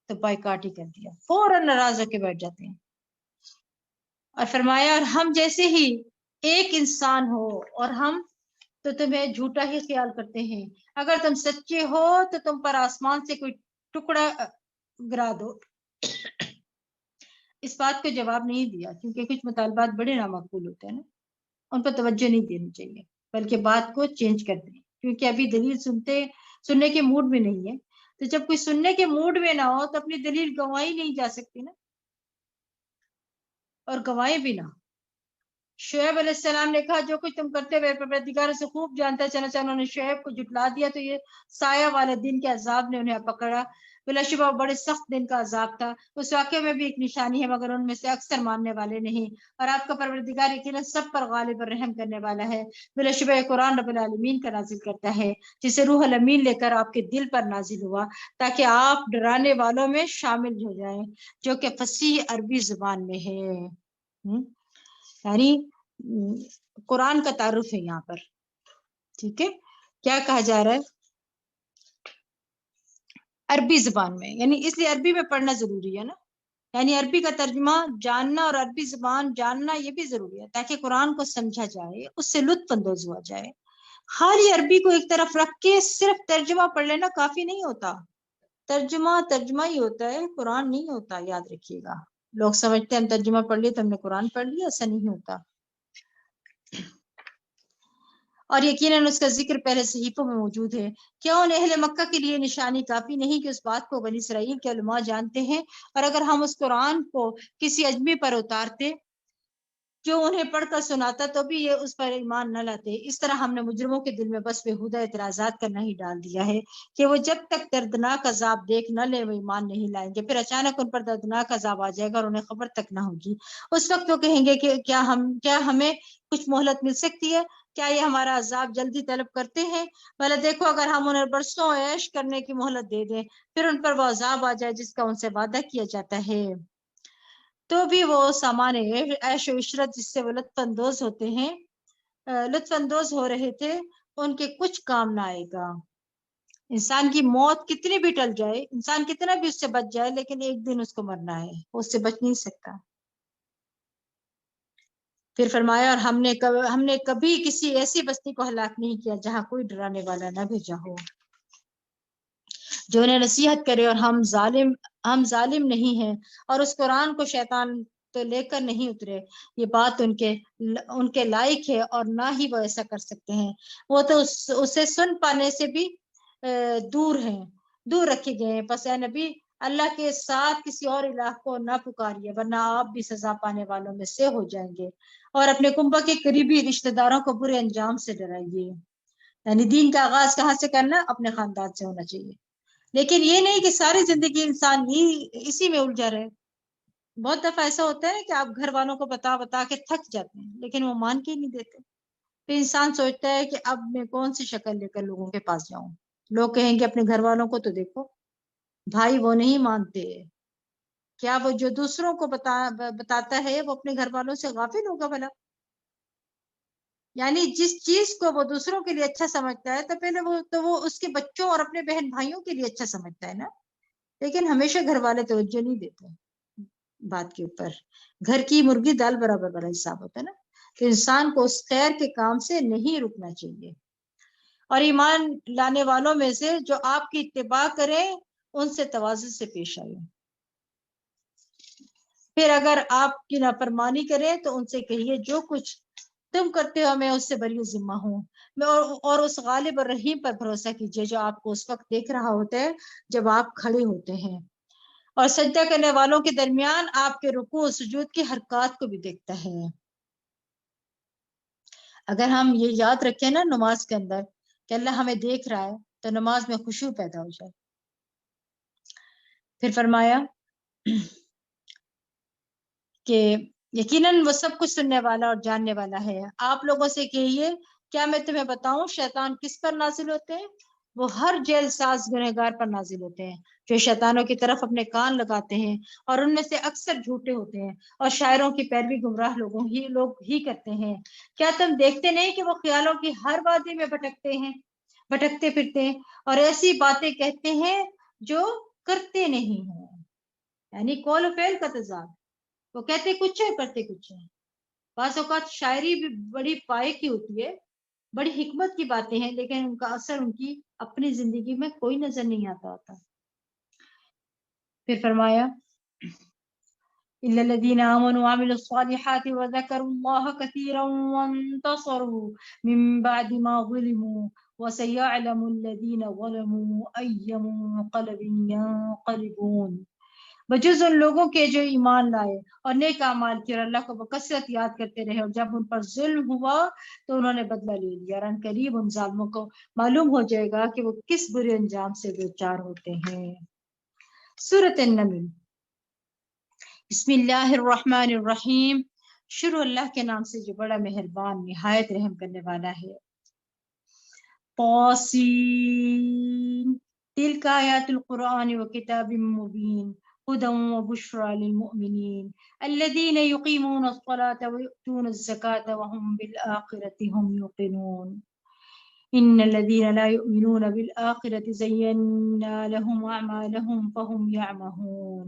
تو بائیکاٹ ہی کر دیا، فوراً ناراض ہو کے بیٹھ جاتے ہیں۔ اور فرمایا اور ہم جیسے ہی ایک انسان ہو اور ہم تو تمہیں جھوٹا ہی خیال کرتے ہیں، اگر تم سچے ہو تو تم پر آسمان سے کوئی ٹکڑا گرا دو۔ اس بات کو جواب نہیں دیا کیونکہ کچھ مطالبات بڑے نامقبول ہوتے ہیں نا، ان پر توجہ نہیں دینی چاہیے، بلکہ بات کو چینج کر دیں، کیونکہ ابھی دلیل سننے کے موڈ میں نہیں ہے، تو جب کوئی سننے کے موڈ میں نہ ہو تو اپنی دلیل گنوائی نہیں جا سکتی نا، اور گنوائے بھی نہ۔ شعیب علیہ السلام نے کہا جو کچھ تم کرتے ہوئے پروردگار سے خوب جانتا ہے، چنانچہ انہوں نے شعیب کو جھٹلا دیا تو یہ سایہ والے دن کے عذاب نے انہیں پکڑا، بلا شبہ بڑے سخت دن کا عذاب تھا۔ اس واقعے میں بھی ایک نشانی ہے مگر ان میں سے اکثر ماننے والے نہیں، اور آپ کا پروردگار یقیناً سب پر غالب اور رحم کرنے والا ہے۔ بلا شبہ یہ قرآن رب العالمین کا نازل کرتا ہے جسے روح الامین لے کر آپ کے دل پر نازل ہوا تاکہ آپ ڈرانے والوں میں شامل ہو جائیں جو کہ فصیح عربی زبان میں ہے۔ یعنی قرآن کا تعارف ہے یہاں پر، ٹھیک ہے، کیا کہا جا رہا ہے عربی زبان میں، یعنی اس لیے عربی میں پڑھنا ضروری ہے نا، یعنی عربی کا ترجمہ جاننا اور عربی زبان جاننا یہ بھی ضروری ہے تاکہ قرآن کو سمجھا جائے، اس سے لطف اندوز ہوا جائے۔ خالی عربی کو ایک طرف رکھ کے صرف ترجمہ پڑھ لینا کافی نہیں ہوتا، ترجمہ ہی ہوتا ہے، قرآن نہیں ہوتا، یاد رکھیے گا. لوگ سمجھتے ہیں ہم ترجمہ پڑھ لیے تو ہم نے قرآن پڑھ لیا، ایسا نہیں ہوتا. اور یقیناً اس کا ذکر پہلے صحیفوں میں موجود ہے. کیا ان اہل مکہ کے لیے نشانی کافی نہیں کہ اس بات کو بنی اسرائیل کے علماء جانتے ہیں، اور اگر ہم اس قرآن کو کسی اجمی پر اتارتے جو انہیں پڑھ کر سناتا تو بھی یہ اس پر ایمان نہ لاتے. اس طرح ہم نے مجرموں کے دل میں بس بےہودہ اعتراضات کرنا ہی ڈال دیا ہے کہ وہ جب تک دردناک عذاب دیکھ نہ لے وہ ایمان نہیں لائیں گے. پھر اچانک ان پر دردناک عذاب آ جائے گا اور انہیں خبر تک نہ ہوگی. اس وقت وہ کہیں گے کہ کیا ہمیں کچھ مہلت مل سکتی ہے؟ کیا یہ ہمارا عذاب جلدی طلب کرتے ہیں؟ بھلا دیکھو، اگر ہم انہیں برسوں عیش کرنے کی مہلت دے دیں، پھر ان پر وہ عذاب آ جائے جس کا ان سے وعدہ کیا جاتا ہے، تو بھی وہ سامان عیش و عشرت جس سے وہ لطف اندوز ہو رہے تھے ان کے کچھ کام نہ آئے گا. انسان کی موت کتنی بھی ٹل جائے، انسان کتنا بھی اس سے بچ جائے، لیکن ایک دن اس کو مرنا ہے، وہ اس سے بچ نہیں سکتا. پھر فرمایا، اور ہم نے کبھی کسی ایسی بستی کو ہلاک نہیں کیا جہاں کوئی ڈرانے والا نہ بھیجا ہو جو انہیں نصیحت کرے، اور ہم ظالم نہیں ہیں. اور اس قرآن کو شیطان تو لے کر نہیں اترے، یہ بات ان کے لائق ہے اور نہ ہی وہ ایسا کر سکتے ہیں. وہ تو اسے سن پانے سے بھی دور رکھے گئے ہیں. پس اے نبی، اللہ کے ساتھ کسی اور الہ کو نہ پکاریے ورنہ آپ بھی سزا پانے والوں میں سے ہو جائیں گے. اور اپنے کنبہ کے قریبی رشتہ داروں کو برے انجام سے ڈرائیے. یعنی دین کا آغاز کہاں سے کرنا؟ اپنے خاندان سے ہونا چاہیے. لیکن یہ نہیں کہ ساری زندگی انسان اسی میں الجھا رہے. بہت دفعہ ایسا ہوتا ہے کہ آپ گھر والوں کو بتا کے تھک جاتے ہیں، لیکن وہ مان کے ہی نہیں دیتے. پھر انسان سوچتا ہے کہ اب میں کون سی شکل لے کر لوگوں کے پاس جاؤں. لوگ کہیں گے اپنے گھر والوں کو تو دیکھو بھائی، وہ نہیں مانتے. کیا وہ جو دوسروں کو بتاتا ہے وہ اپنے گھر والوں سے غافل ہوگا بھلا؟ یعنی جس چیز کو وہ دوسروں کے لیے اچھا سمجھتا ہے تو پہلے وہ اس کے بچوں اور اپنے بہن بھائیوں کے لیے اچھا سمجھتا ہے نا. لیکن ہمیشہ گھر والے توجہ نہیں دیتے بات کے اوپر. گھر کی مرغی دال برابر بڑا حساب ہوتا ہے نا. تو انسان کو اس خیر کے کام سے نہیں رکنا چاہیے. اور ایمان لانے والوں میں سے جو آپ کی اتباع کریں ان سے تواضع سے پیش آئے. پھر اگر آپ کی نافرمانی کریں تو ان سے کہیے جو کچھ تم کرتے ہو میں اس سے بری ذمہ ہوں. اور اس غالب اور رحیم پر بھروسہ کیجیے جو آپ کو اس وقت دیکھ رہا ہوتا ہے جب آپ کھڑے ہوتے ہیں، اور سجدہ کرنے والوں کے درمیان آپ کے رکوع و سجود کی حرکات کو بھی دیکھتا ہے. اگر ہم یہ یاد رکھیں نا نماز کے اندر کہ اللہ ہمیں دیکھ رہا ہے تو نماز میں خشوع پیدا ہو جائے. پھر فرمایا کہ یقیناً وہ سب کچھ سننے والا اور جاننے والا ہے. آپ لوگوں سے کہیے کیا میں تمہیں بتاؤں شیطان کس پر نازل ہوتے ہیں؟ وہ ہر جیل ساز گنہگار پر نازل ہوتے ہیں جو شیطانوں کی طرف اپنے کان لگاتے ہیں، اور ان میں سے اکثر جھوٹے ہوتے ہیں، اور شاعروں کی پیروی گمراہ لوگ ہی کرتے ہیں. کیا تم دیکھتے نہیں کہ وہ خیالوں کی ہر وادی میں بھٹکتے پھرتے ہیں اور ایسی باتیں کہتے ہیں جو کرتے نہیں ہیں. یعنی قول و فعل کا تضاد. وہ کہتے کچھ ہے کرتے کچھ ہے. بعض اوقات شاعری بھی بڑی پائے کی ہوتی ہے، بڑی حکمت کی باتیں ہیں، لیکن ان کا اثر ان کی اپنی زندگی میں کوئی نظر نہیں آتا ہوتا. پھر فرمایا إلا الذين آمنوا وعملوا الصالحات وذكروا الله كثيرا وانتصروا من بعد ما ظلموا وسيعلم الذين ظلموا أي منقلب ينقلبون. بجز ان لوگوں کے جو ایمان لائے اور نیک اعمال کیے اور اللہ کو بکثرت یاد کرتے رہے، اور جب ان پر ظلم ہوا تو انہوں نے بدلہ لے لیا، اور ان قریب ان ظالموں کو معلوم ہو جائے گا کہ وہ کس برے انجام سے دوچار ہوتے ہیں. سورۃ النمل. بسم اللہ الرحمن الرحیم. شروع اللہ کے نام سے جو بڑا مہربان نہایت رحم کرنے والا ہے. طاسین. تلک آیات القرآن وکتاب مبین هدى وبشرى للمؤمنين الذين يقيمون الصلاة ويؤتون الزكاة وهم بالآخرة هم يوقنون. إن الذين لا يؤمنون بالآخرة زينا لهم أعمالهم فهم يعمهون.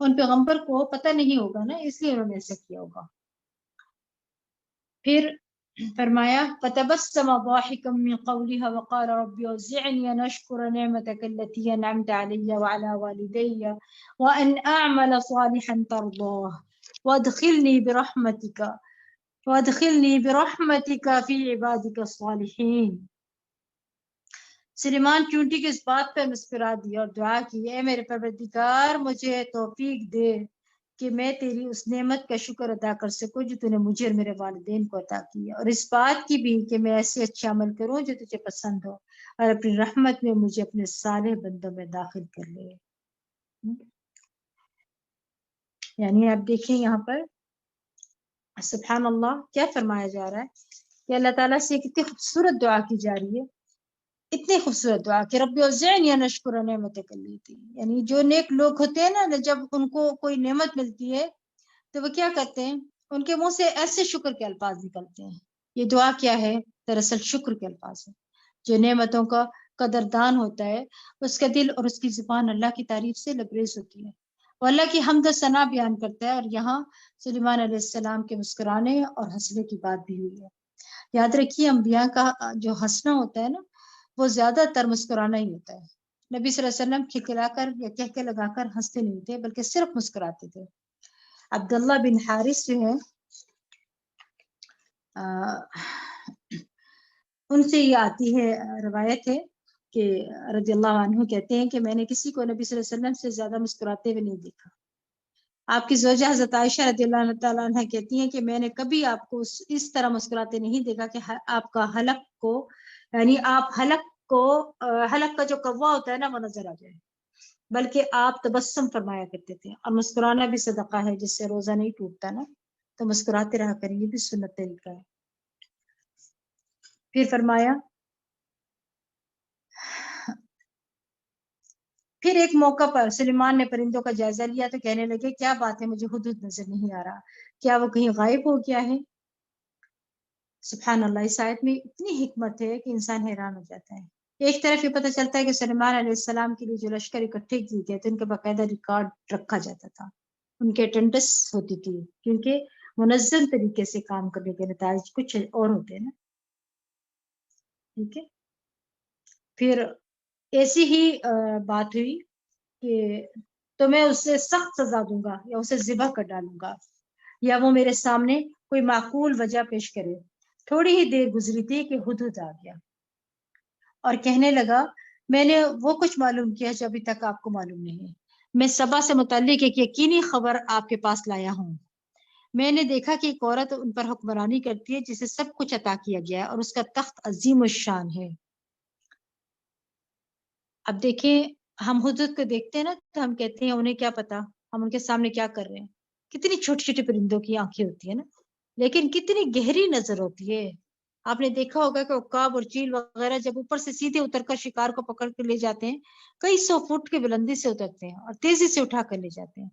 ان پیغمبر کو پتہ نہیں ہوگا نا، اس لیے انہوں نے ایسا کیا ہوگا. پھر فرمایا فتبسم ضاحكا من قولها وقال رب اوزعني ان اشكر نعمتك التي انعمت علي وعلى والدي وان اعمل صالحا ترضاه وادخلني برحمتك في عبادك الصالحين. سلیمان چونٹی کے اس بات پہ مسکرا دیا اور دعا کی، اے میرے پروردگار مجھے توفیق دے کہ میں تیری اس نعمت کا شکر ادا کر سکوں جو تو نے مجھے اور میرے والدین کو عطا کی ہے، اور اس بات کی بھی کہ میں ایسے اچھے عمل کروں جو تجھے پسند ہو، اور اپنی رحمت میں مجھے اپنے صالح بندوں میں داخل کر لے. یعنی آپ دیکھیں یہاں پر سبحان اللہ کیا فرمایا جا رہا ہے کہ اللہ تعالیٰ سے کتنی خوبصورت دعا کی جا رہی ہے، اتنی خوبصورت دعا کہ رب اوزعنی ان اشکر نعمتک التی. یعنی جو نیک لوگ ہوتے ہیں نا، جب ان کو کوئی نعمت ملتی ہے تو وہ کیا کرتے ہیں، ان کے منہ سے ایسے شکر کے الفاظ نکلتے ہیں. یہ دعا کیا ہے؟ دراصل شکر کے الفاظ ہیں. جو نعمتوں کا قدردان ہوتا ہے اس کا دل اور اس کی زبان اللہ کی تعریف سے لبریز ہوتی ہے، وہ اللہ کی حمد و ثنا بیان کرتا ہے. اور یہاں سلیمان علیہ السلام کے مسکرانے اور ہنسنے کی بات بھی ہوئی ہے. یاد رکھیے انبیاء کا جو ہنسنا ہوتا ہے نا، وہ زیادہ تر مسکرانا ہی ہوتا ہے. نبی صلی اللہ علیہ وسلم کھلکھلا کر یا کہہ کے لگا کر ہنستے نہیں تھے، بلکہ صرف مسکراتے تھے. عبداللہ بن حارث جو ہے ان سے یہ آتی ہے روایت ہے کہ رضی اللہ عنہ کہتے ہیں کہ میں نے کسی کو نبی صلی اللہ علیہ وسلم سے زیادہ مسکراتے ہوئے نہیں دیکھا. آپ کی زوجہ حضرت عائشہ رضی اللہ تعالیٰ عنہ کہتی ہیں کہ میں نے کبھی آپ کو اس طرح مسکراتے نہیں دیکھا کہ آپ کا حلق کو، یعنی آپ حلق کا جو کوا ہوتا ہے نا وہ نظر آ جائے، بلکہ آپ تبسم فرمایا کرتے تھے. اور مسکرانا بھی صدقہ ہے، جس سے روزہ نہیں ٹوٹتا نا، تو مسکراتے رہا کریں، یہ بھی سنت طریقہ ہے. پھر فرمایا پھر ایک موقع پر سلیمان نے پرندوں کا جائزہ لیا تو کہنے لگے کیا بات ہے، مجھے ہدہد نظر نہیں آ رہا، کیا وہ کہیں غائب ہو گیا ہے؟ سبحان اللہ، اس آیت میں اتنی حکمت ہے کہ انسان حیران ہو جاتا ہے. ایک طرف یہ پتہ چلتا ہے کہ سلیمان علیہ السلام کے لیے جو لشکر اکٹھے کیے گئے تھے ان کا باقاعدہ ریکارڈ رکھا جاتا تھا، ان کے اٹینڈنس ہوتی تھی، کیونکہ منظم طریقے سے کام کرنے کے نتائج کچھ اور ہوتے ہیں نا. ٹھیک ہے. پھر ایسی ہی بات ہوئی کہ تو میں اسے سخت سزا دوں گا یا اسے ذبح کر ڈالوں گا، یا وہ میرے سامنے کوئی معقول وجہ پیش کرے. تھوڑی ہی دیر گزری تھی کہ ہدہد آ گیا اور کہنے لگا میں نے وہ کچھ معلوم کیا جو ابھی تک آپ کو معلوم نہیں. میں سبا سے متعلق ایک یقینی خبر آپ کے پاس لایا ہوں. میں نے دیکھا کہ ایک عورت ان پر حکمرانی کرتی ہے جسے سب کچھ عطا کیا گیا ہے اور اس کا تخت عظیم الشان ہے. اب دیکھیں ہم ہدہد کو دیکھتے ہیں نا تو ہم کہتے ہیں انہیں کیا پتا ہم ان کے سامنے کیا کر رہے ہیں. کتنی چھوٹی چھوٹی پرندوں کی آنکھیں ہوتی ہیں نا، لیکن کتنی گہری نظر ہوتی ہے. آپ نے دیکھا ہوگا کہ عقاب اور چیل وغیرہ جب اوپر سے سیدھے اتر کر شکار کو پکڑ کے لے جاتے ہیں، کئی 100 فٹ کی بلندی سے اترتے ہیں اور تیزی سے اٹھا کر لے جاتے ہیں.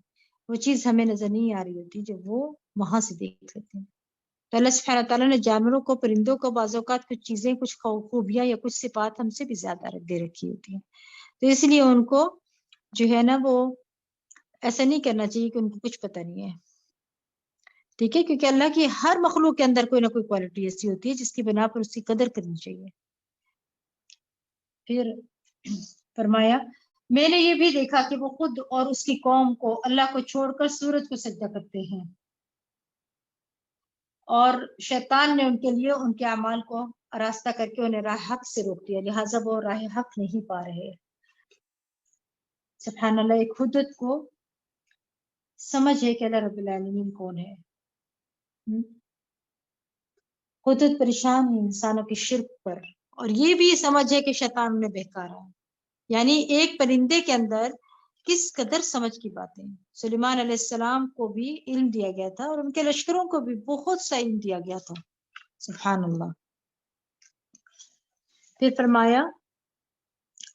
وہ چیز ہمیں نظر نہیں آ رہی ہوتی جو وہ وہاں سے دیکھ لیتے ہیں. تو اللہ سبحانہ تعالیٰ نے جانوروں کو، پرندوں کو بعض اوقات کچھ چیزیں، کچھ خوبیاں یا کچھ صفات ہم سے بھی زیادہ دے رکھی ہوتی ہیں. تو اس لیے ان کو جو ہے نا وہ ایسا نہیں کرنا چاہیے کہ ان کو کچھ پتہ نہیں ہے. ٹھیک ہے، کیونکہ اللہ کی ہر مخلوق کے اندر کوئی نہ کوئی کوالٹی ایسی ہوتی ہے جس کی بنا پر اس کی قدر کرنی چاہیے. پھر فرمایا میں نے یہ بھی دیکھا کہ وہ خود اور اس کی قوم کو اللہ کو چھوڑ کر سورج کو سجدہ کرتے ہیں، اور شیطان نے ان کے لیے ان کے اعمال کو آراستہ کر کے انہیں راہ حق سے روک دیا، لہٰذا وہ راہ حق نہیں پا رہے. سبحان اللہ، ایک ہدہد کو سمجھ ہے کہ اللہ رب العالمین کون ہے. ہدہد پریشان ہے انسانوں کی شرک پر، اور یہ بھی سمجھ ہے کہ شیطان انہیں بہکا رہا ہے. یعنی ایک پرندے کے اندر کس قدر سمجھ کی باتیں. سلیمان علیہ السلام کو بھی علم دیا گیا تھا اور ان کے لشکروں کو بھی بہت سا علم دیا گیا تھا. سبحان اللہ. پھر فرمایا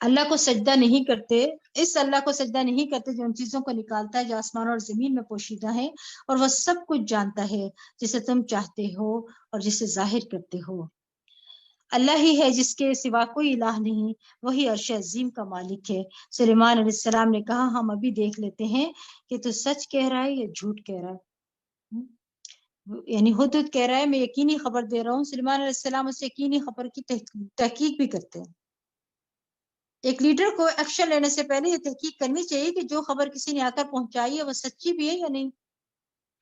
اللہ کو سجدہ نہیں کرتے، اس اللہ کو سجدہ نہیں کرتے جو ان چیزوں کو نکالتا ہے جو آسمان اور زمین میں پوشیدہ ہیں، اور وہ سب کچھ جانتا ہے جسے تم چاہتے ہو اور جسے ظاہر کرتے ہو. اللہ ہی ہے جس کے سوا کوئی الہ نہیں، وہی عرش عظیم کا مالک ہے۔ سلیمان علیہ السلام نے کہا ہم ابھی دیکھ لیتے ہیں کہ تو سچ کہہ رہا ہے یا جھوٹ کہہ رہا ہے۔ یعنی ہدہد کہہ رہا ہے میں یقینی خبر دے رہا ہوں، سلیمان علیہ السلام اس یقینی خبر کی تحقیق بھی کرتے ہیں۔ ایک لیڈر کو ایکشن لینے سے پہلے یہ تحقیق کرنی چاہیے کہ جو خبر کسی نے آ کر پہنچائی ہے وہ سچی بھی ہے یا نہیں،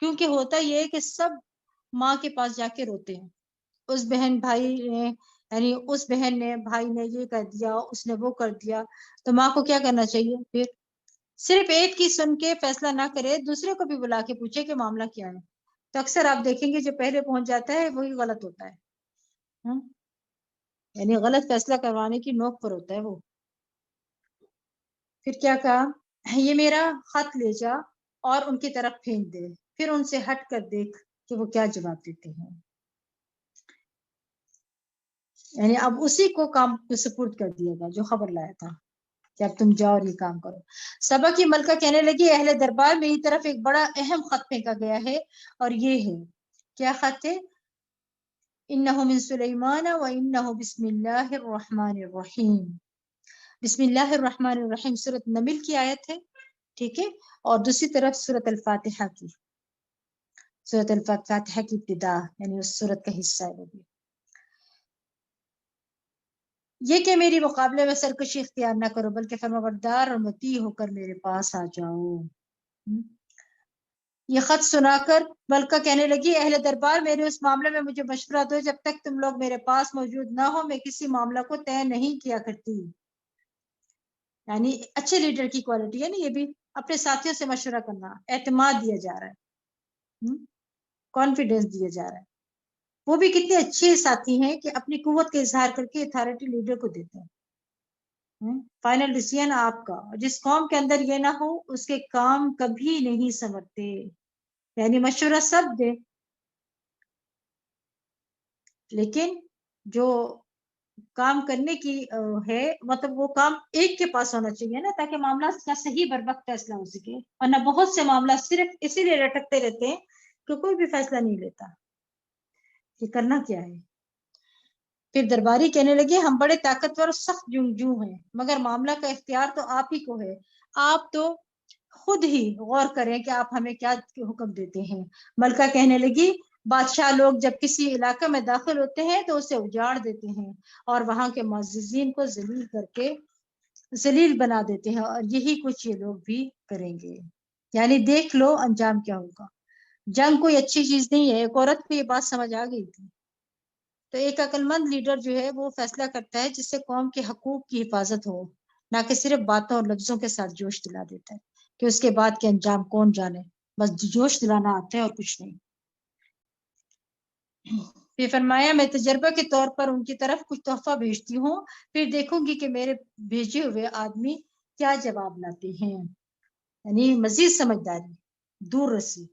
کیونکہ ہوتا یہ ہے کہ سب ماں کے پاس جا کے روتے ہیں، اس بہن بھائی نے، یعنی اس بہن نے بھائی نے یہ کر دیا، اس نے وہ کر دیا، تو ماں کو کیا کرنا چاہیے؟ پھر صرف ایک کی سن کے فیصلہ نہ کرے، دوسرے کو بھی بلا کے پوچھے کہ معاملہ کیا ہے۔ تو اکثر آپ دیکھیں گے جو پہلے پہنچ جاتا ہے وہی غلط ہوتا ہے، یعنی غلط فیصلہ کروانے کی نوک پر ہوتا ہے وہ۔ پھر کیا کہا، یہ میرا خط لے جا اور ان کی طرف پھینک دے، پھر ان سے ہٹ کر دیکھ کہ وہ کیا جواب دیتے ہیں۔ یعنی اب اسی کو کام کو سپرد کر دیا گا جو خبر لایا تھا کہ اب تم جاؤ اور یہ کام کرو۔ سبا کی ملکہ کہنے لگی اہل دربار میری طرف ایک بڑا اہم خط پھینکا گیا ہے، اور یہ ہے، کیا خط ہے؟ انہو من سلیمان و انہو بسم اللہ الرحمن الرحیم۔ بسم اللہ الرحمن الرحیم سورۃ نمل کی آیت ہے، ٹھیک ہے، اور دوسری طرف سورۃ الفاتحہ کی، سورۃ الفاتحہ کی ابتدا، یعنی اس سورۃ کا حصہ ہے وہ بھی۔ یہ کہ میری مقابلے میں سرکشی اختیار نہ کرو، بلکہ فرمانبردار اور مطیع ہو کر میرے پاس آ جاؤ۔ یہ خط سنا کر ملکہ کہنے لگی اہل دربار میرے اس معاملے میں مجھے مشورہ دو، جب تک تم لوگ میرے پاس موجود نہ ہو میں کسی معاملہ کو طے نہیں کیا کرتی۔ یعنی اچھے لیڈر کی کوالٹی ہے نا یہ بھی، اپنے ساتھیوں سے مشورہ کرنا، اعتماد دیا جا رہا ہے، کانفیڈنس دیا جا رہا ہے۔ وہ بھی کتنے اچھے ساتھی ہیں کہ اپنی قوت کا اظہار کر کے اتھارٹی لیڈر کو دیتے ہیں۔ فائنل ڈیسیژن آپ کا، جس قوم کے اندر یہ نہ ہو اس کے کام کبھی نہیں سمجھتے، یعنی مشورہ سب دے لیکن جو کام کرنے کی ہے، مطلب وہ کام ایک کے پاس ہونا چاہیے نا، تاکہ معاملہ کا صحیح بر وقت فیصلہ ہو سکے، ورنہ بہت سے معاملہ صرف اسی لیے لٹکتے رہتے ہیں کہ کوئی بھی فیصلہ نہیں لیتا کہ کرنا کیا ہے۔ پھر درباری کہنے لگے ہم بڑے طاقتور اور سخت جنگجو ہیں، مگر معاملہ کا اختیار تو آپ ہی کو ہے، آپ تو خود ہی غور کریں کہ آپ ہمیں کیا حکم دیتے ہیں۔ ملکہ کہنے لگی بادشاہ لوگ جب کسی علاقے میں داخل ہوتے ہیں تو اسے اجاڑ دیتے ہیں اور وہاں کے معززین کو ذلیل کر کے ذلیل بنا دیتے ہیں، اور یہی کچھ یہ لوگ بھی کریں گے۔ یعنی دیکھ لو انجام کیا ہوگا۔ جنگ کوئی اچھی چیز نہیں ہے، ایک عورت کو یہ بات سمجھ آ گئی تھی۔ تو ایک عقل مند لیڈر جو ہے وہ فیصلہ کرتا ہے جس سے قوم کے حقوق کی حفاظت ہو، نہ کہ صرف باتوں اور لفظوں کے ساتھ جوش دلا دیتا ہے کہ اس کے بعد کے انجام کون جانے، بس جوش دلانا آتا ہے اور کچھ نہیں۔ پھر فرمایا میں تجربہ کے طور پر ان کی طرف کچھ تحفہ بھیجتی ہوں، پھر دیکھوں گی کہ میرے بھیجے ہوئے آدمی کیا جواب لاتے ہیں۔ یعنی مزید سمجھداری، دور رسی،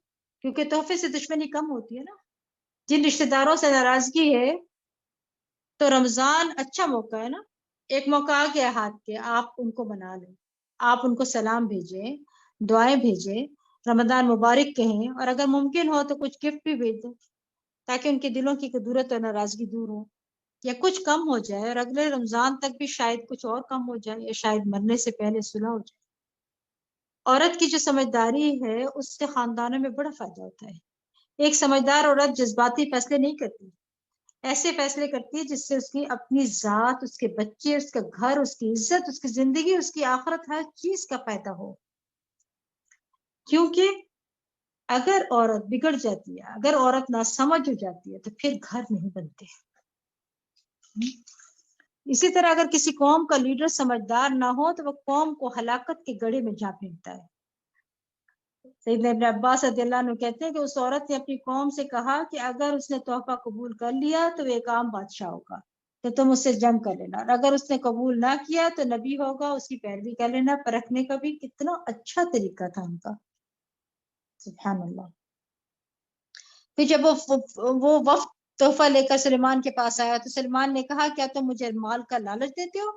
کیونکہ تحفے سے دشمنی کم ہوتی ہے نا۔ جن رشتہ داروں سے ناراضگی ہے تو رمضان اچھا موقع ہے نا، ایک موقع آ گیا ہاتھ کے، آپ ان کو بنا لیں، آپ ان کو سلام بھیجیں، دعائیں بھیجیں، رمضان مبارک کہیں، اور اگر ممکن ہو تو کچھ گفٹ بھی بھیج دیں تاکہ ان کے دلوں کی قدورت اور ناراضگی دور ہو، یا کچھ کم ہو جائے، اور اگلے رمضان تک بھی شاید کچھ اور کم ہو جائے، یا شاید مرنے سے پہلے صلح ہو جائے۔ عورت کی جو سمجھداری ہے اس سے خاندانوں میں بڑا فائدہ ہوتا ہے۔ ایک سمجھدار عورت جذباتی فیصلے نہیں کرتی، ایسے فیصلے کرتی ہے جس سے اس کی اپنی ذات، اس کے بچے، اس کا گھر، اس کی عزت، اس کی زندگی، اس کی آخرت، ہر چیز کا فائدہ ہو۔ کیونکہ اگر عورت بگڑ جاتی ہے، اگر عورت ناسمجھ ہو جاتی ہے تو پھر گھر نہیں بنتے۔ اسی طرح اگر کسی قوم کا لیڈر سمجھدار نہ ہو تو وہ قوم کو ہلاکت کے گڑھے میں جا پھینکتا ہے۔ سیدنا ابن عباس رضی اللہ عنہ کہتے ہیں کہ اس عورت نے اپنی قوم سے کہا کہ اگر اس نے تحفہ قبول کر لیا تو وہ ایک عام بادشاہ ہوگا تو تم اس سے جنگ کر لینا، اور اگر اس نے قبول نہ کیا تو نبی ہوگا، اس کی پیروی کر لینا۔ پرکھنے کا بھی کتنا اچھا طریقہ تھا ان کا، سبحان اللہ۔ پھر جب وہ وفد تحفہ لے کر سلیمان کے پاس آیا تو سلیمان نے کہا کیا تم مجھے مال کا لالچ دیتے ہو؟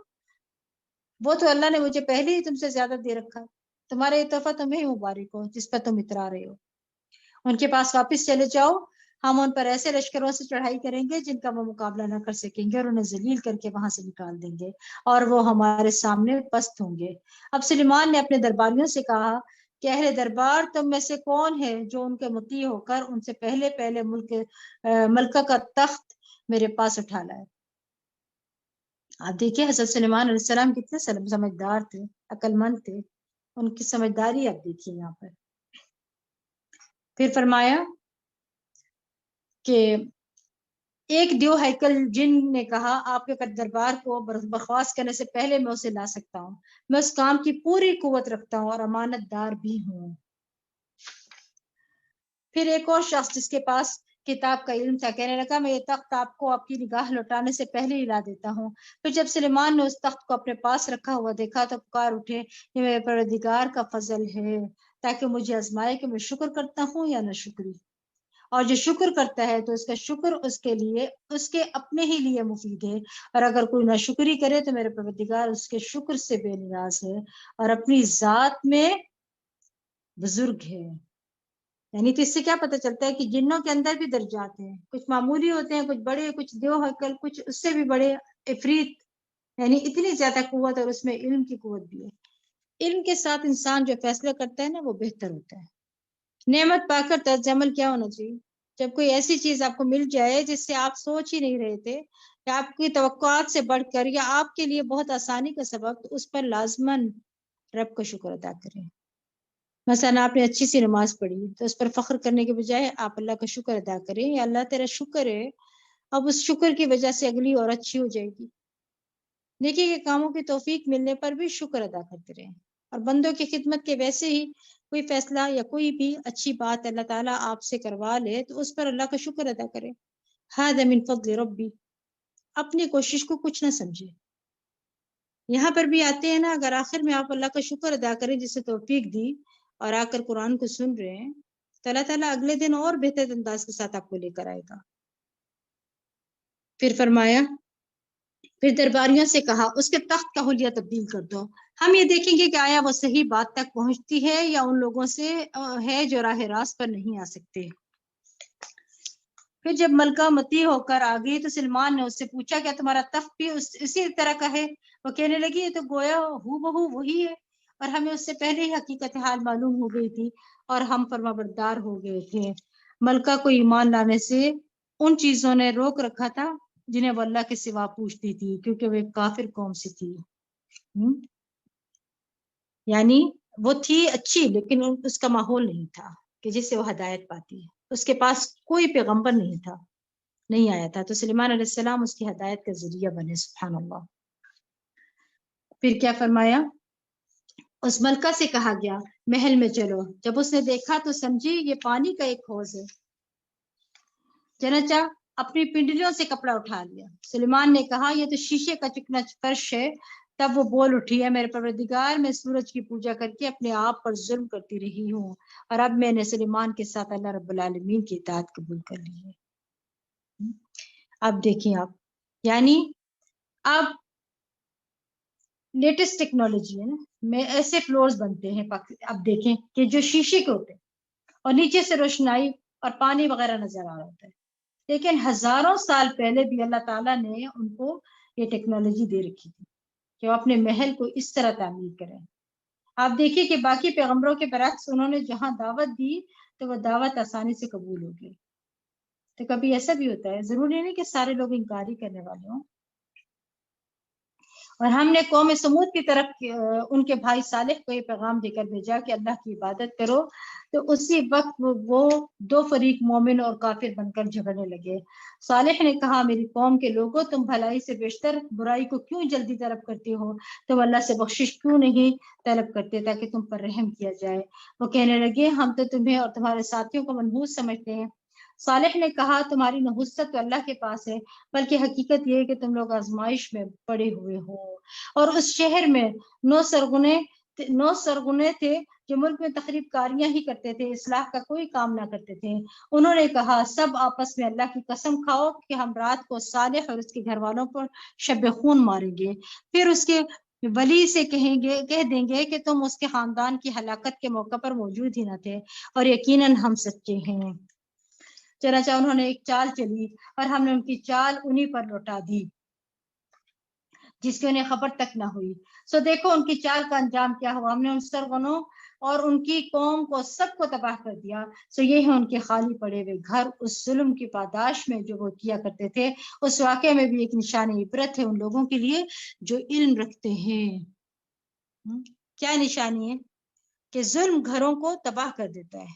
وہ تو اللہ نے مجھے پہلے ہی تم سے زیادہ دے رکھا، تمہارا یہ تحفہ تمہیں ہی مبارک ہو جس پر تم اترا رہے ہو۔ ان کے پاس واپس چلے جاؤ، ہم ان پر ایسے لشکروں سے چڑھائی کریں گے جن کا وہ مقابلہ نہ کر سکیں گے اور انہیں ذلیل کر کے وہاں سے نکال دیں گے اور وہ ہمارے سامنے پست ہوں گے۔ اب سلیمان نے اپنے درباریوں سے کہا کہ اہل دربار تم میں سے کون ہے جو ان کے مطیع ہو کر ان سے پہلے ملکہ کا تخت میرے پاس اٹھا لائے۔ آپ دیکھیے حضرت سلیمان علیہ السلام کتنے سمجھدار تھے، عقل مند تھے، ان کی سمجھداری آپ دیکھیے یہاں پر۔ پھر فرمایا کہ ایک دیو ہیکل جن نے کہا آپ کے دربار کو برخواست کرنے سے پہلے میں اسے لا سکتا ہوں، میں اس کام کی پوری قوت رکھتا ہوں اور امانت دار بھی ہوں۔ پھر ایک اور شخص جس کے پاس کتاب کا علم تھا کہنے لگا میں یہ تخت آپ کو آپ کی نگاہ لوٹانے سے پہلے ہی لا دیتا ہوں۔ پھر جب سلیمان نے اس تخت کو اپنے پاس رکھا ہوا دیکھا تو پکار اٹھے یہ میرے پروردگار کا فضل ہے تاکہ مجھے آزمائے کہ میں شکر کرتا ہوں یا نہ شکری، اور جو شکر کرتا ہے تو اس کا شکر اس کے اپنے ہی لیے مفید ہے، اور اگر کوئی ناشکری کرے تو میرے پروردگار اس کے شکر سے بے نیاز ہے اور اپنی ذات میں بزرگ ہے۔ یعنی تو اس سے کیا پتہ چلتا ہے کہ جنوں کے اندر بھی درجات ہیں، کچھ معمولی ہوتے ہیں، کچھ بڑے، کچھ دیو ہیکل، کچھ اس سے بھی بڑے عفریت، یعنی اتنی زیادہ قوت، اور اس میں علم کی قوت بھی ہے۔ علم کے ساتھ انسان جو فیصلہ کرتا ہے نا وہ بہتر ہوتا ہے۔ نعمت پا کر طرز عمل کیا ہونا چاہیے؟ جب کوئی ایسی چیز آپ کو مل جائے جس سے آپ سوچ ہی نہیں رہے تھے یا آپ کی توقعات سے بڑھ کر یا آپ کے لیے بہت آسانی کا سبب، تو اس پر لازماً رب کا شکر ادا کریں۔ مثلا آپ نے اچھی سی نماز پڑھی تو اس پر فخر کرنے کے بجائے آپ اللہ کا شکر ادا کریں، یا اللہ تیرا شکر ہے، اب اس شکر کی وجہ سے اگلی اور اچھی ہو جائے گی۔ دیکھیے کہ کاموں کی توفیق ملنے پر بھی شکر ادا کرتے رہیں، اور بندوں کی خدمت کے ویسے ہی کوئی فیصلہ یا کوئی بھی اچھی بات اللہ تعالیٰ آپ سے کروا لے تو اس پر اللہ کا شکر ادا کرے۔ ھذا من فضل ربی، اپنی کوشش کو کچھ نہ سمجھے۔ یہاں پر بھی آتے ہیں نا، اگر آخر میں آپ اللہ کا شکر ادا کریں جسے توفیق دی اور آ کر قرآن کو سن رہے ہیں تو اللہ تعالیٰ اگلے دن اور بہتر انداز کے ساتھ آپ کو لے کر آئے گا۔ پھر فرمایا، پھر درباریوں سے کہا اس کے تخت کا حلیہ تبدیل کر دو۔ ہم یہ دیکھیں گے کہ آیا وہ صحیح بات تک پہنچتی ہے یا ان لوگوں سے ہے جو راہ راست پر نہیں آ سکتے۔ پھر جب ملکہ مطیع ہو کر آ گئی تو سلمان نے اس سے پوچھا کیا تمہارا تخت بھی اسی طرح کا ہے؟ وہ کہنے لگی یہ تو گویا ہو بہو وہی ہے، اور ہمیں اس سے پہلے ہی حقیقت حال معلوم ہو گئی تھی اور ہم فرمانبردار ہو گئے تھے۔ ملکہ کو ایمان لانے سے ان چیزوں نے روک رکھا تھا جنہیں وہ اللہ کے سوا پوچھتی تھی، کیونکہ وہ ایک کافر قوم سے تھی۔ یعنی وہ تھی اچھی لیکن اس کا ماحول نہیں تھا کہ جس سے وہ ہدایت پاتی ہے، اس کے پاس کوئی پیغمبر نہیں آیا تھا، تو سلیمان علیہ السلام اس کی ہدایت کا ذریعہ بنے۔ سبحان اللہ۔ پھر کیا فرمایا، اس ملکہ سے کہا گیا محل میں چلو، جب اس نے دیکھا تو سمجھی یہ پانی کا ایک حوض ہے، چنانچہ اپنی پنڈلیوں سے کپڑا اٹھا لیا۔ سلیمان نے کہا یہ تو شیشے کا چکنا فرش ہے۔ تب وہ بول اٹھی ہے میرے پروردگار میں سورج کی پوجا کر کے اپنے آپ پر ظلم کرتی رہی ہوں، اور اب میں نے سلیمان کے ساتھ اللہ رب العالمین کی اطاعت قبول کر لی ہے۔ اب دیکھیں آپ، یعنی اب لیٹسٹ ٹیکنالوجی ہے نا، میں ایسے فلورز بنتے ہیں، اب دیکھیں کہ جو شیشے کے ہوتے ہیں اور نیچے سے روشنائی اور پانی وغیرہ نظر آ رہا ہوتا ہے، لیکن ہزاروں سال پہلے بھی اللہ تعالیٰ نے ان کو یہ ٹیکنالوجی دے رکھی تھی کہ وہ اپنے محل کو اس طرح تعمیر کریں۔ آپ دیکھیے کہ باقی پیغمبروں کے برعکس انہوں نے جہاں دعوت دی تو وہ دعوت آسانی سے قبول ہو گئی۔ تو کبھی ایسا بھی ہوتا ہے، ضروری نہیں کہ سارے لوگ انکار ہی کرنے والے ہوں۔ اور ہم نے قوم سمود کی طرف ان کے بھائی صالح کو یہ پیغام دے کر بھیجا کہ اللہ کی عبادت کرو، تو اسی وقت وہ دو فریق مومن اور کافر بن کر جھگڑنے لگے۔ صالح نے کہا میری قوم کے لوگوں تم بھلائی سے بیشتر برائی کو کیوں جلدی طلب کرتے ہو؟ تم اللہ سے بخشش کیوں نہیں طلب کرتے تاکہ تم پر رحم کیا جائے؟ وہ کہنے لگے ہم تو تمہیں اور تمہارے ساتھیوں کو منحوس سمجھتے ہیں۔ صالح نے کہا تمہاری نحوست تو اللہ کے پاس ہے، بلکہ حقیقت یہ ہے کہ تم لوگ آزمائش میں پڑے ہوئے ہو، اور اس شہر میں 9 سرغنے تھے جو ملک میں تخریب کاریاں ہی کرتے تھے، اصلاح کا کوئی کام نہ کرتے تھے۔ انہوں نے کہا سب آپس میں اللہ کی قسم کھاؤ کہ ہم رات کو صالح اور اس کے گھر والوں پر شب خون ماریں گے، پھر اس کے ولی سے کہہ دیں گے کہ تم اس کے خاندان کی ہلاکت کے موقع پر موجود ہی نہ تھے، اور یقیناً ہم سچے ہیں۔ چنانچہ انہوں نے ایک چال چلی اور ہم نے ان کی چال انہی پر لوٹا دی جس کی انہیں خبر تک نہ ہوئی. سو دیکھو ان کی چال کا انجام کیا ہوا. ہم نے ان سرغنوں اور ان کی قوم کو سب کو تباہ کر دیا. سو یہ ہے ان کے خالی پڑے ہوئے گھر اس ظلم کی پاداش میں جو وہ کیا کرتے تھے. اس واقعے میں بھی ایک نشانی عبرت ہے ان لوگوں کے لیے جو علم رکھتے ہیں. کیا نشانی ہے؟ کہ ظلم گھروں کو تباہ کر دیتا ہے.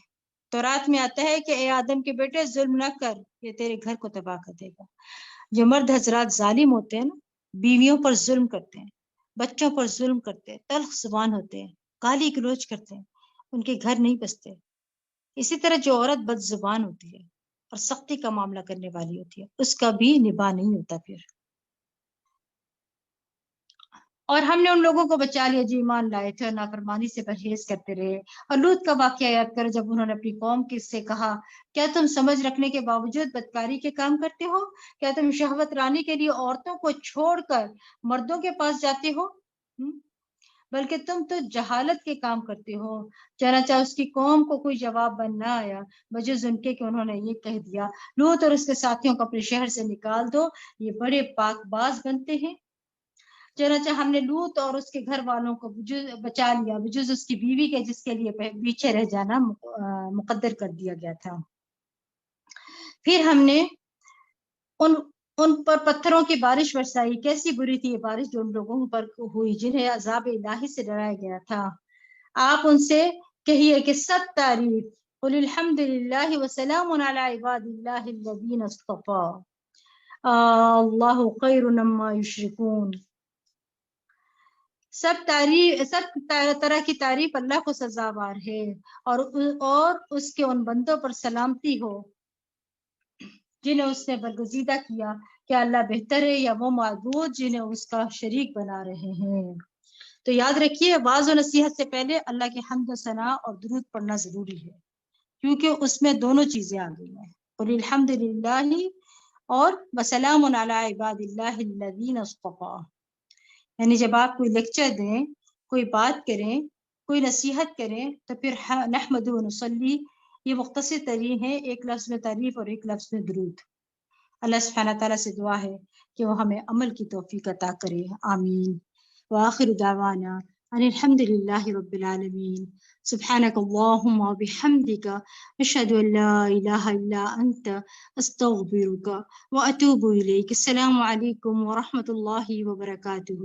تورات میں آتا ہے کہ اے آدم کے بیٹے ظلم نہ کر، یہ تیرے گھر کو تباہ کر دے گا. جو مرد حضرات ظالم ہوتے ہیں نا، بیویوں پر ظلم کرتے ہیں، بچوں پر ظلم کرتے ہیں، تلخ زبان ہوتے ہیں، گالی گلوچ کرتے ہیں، ان کے گھر نہیں بستے. اسی طرح جو عورت بد زبان ہوتی ہے اور سختی کا معاملہ کرنے والی ہوتی ہے، اس کا بھی نباہ نہیں ہوتا پھر. اور ہم نے ان لوگوں کو بچا لیا جو ایمان لائے تھے اور نافرمانی سے پرہیز کرتے رہے. اور لوط کا واقعہ یاد کرو جب انہوں نے اپنی قوم سے کہا کیا تم سمجھ رکھنے کے باوجود بدکاری کے کام کرتے ہو؟ کیا تم شہوت رانی کے لیے عورتوں کو چھوڑ کر مردوں کے پاس جاتے ہو؟ بلکہ تم تو جہالت کے کام کرتے ہو. چنانچہ اس کی قوم کو کوئی جواب بن نہ آیا بجز ان کے کہ انہوں نے یہ کہہ دیا لوط اور اس کے ساتھیوں کو اپنے شہر سے نکال دو، یہ بڑے پاک باز بنتے ہیں. چنانچہ ہم نے لوط اور اس کے گھر والوں کو بچا لیا بجز اس کی بیوی کے جس کے لیے پیچھے رہ جانا مقدر کر دیا گیا تھا. پھر ہم نے ان پر پتھروں کی بارش برسائی. کیسی بری تھی یہ بارش جو ان لوگوں پر ہوئی جنہیں عذاب الہی سے ڈرایا گیا تھا. آپ ان سے کہیے کہ سب تعریف قل الحمد للہ وسلام علی عباد اللہ الذین اصطفی اللہ خیر مما یشرکون. سب طرح کی تعریف اللہ کو سزاوار ہے اور اس کے ان بندوں پر سلامتی ہو جنہیں اس نے برگزیدہ کیا. کیا اللہ بہتر ہے یا وہ معبود جنہیں اس کا شریک بنا رہے ہیں؟ تو یاد رکھیے واعظ و نصیحت سے پہلے اللہ کی حمد و ثنا اور درود پڑھنا ضروری ہے کیونکہ اس میں دونوں چیزیں آ گئی ہیں. قل الحمد للہ اور وسلام علی عباد اللہ الذین اصطفی. یعنی جب آپ کوئی لیکچر دیں، کوئی بات کریں، کوئی نصیحت کریں تو پھر نحمد و نصلی یہ مختصر ترین ہے، ایک لفظ میں تعریف اور ایک لفظ میں درود. اللہ سبحانہ تعالیٰ سے دعا ہے کہ وہ ہمیں عمل کی توفیق عطا کرے. آمین. وآخر دعوانا ان الحمد للہ رب العالمین. سبحانک اللہم وبحمدک اشہد ان لا الہ الا انت استغفرک واتوب الیک. السلام علیکم ورحمۃ اللہ وبرکاتہ.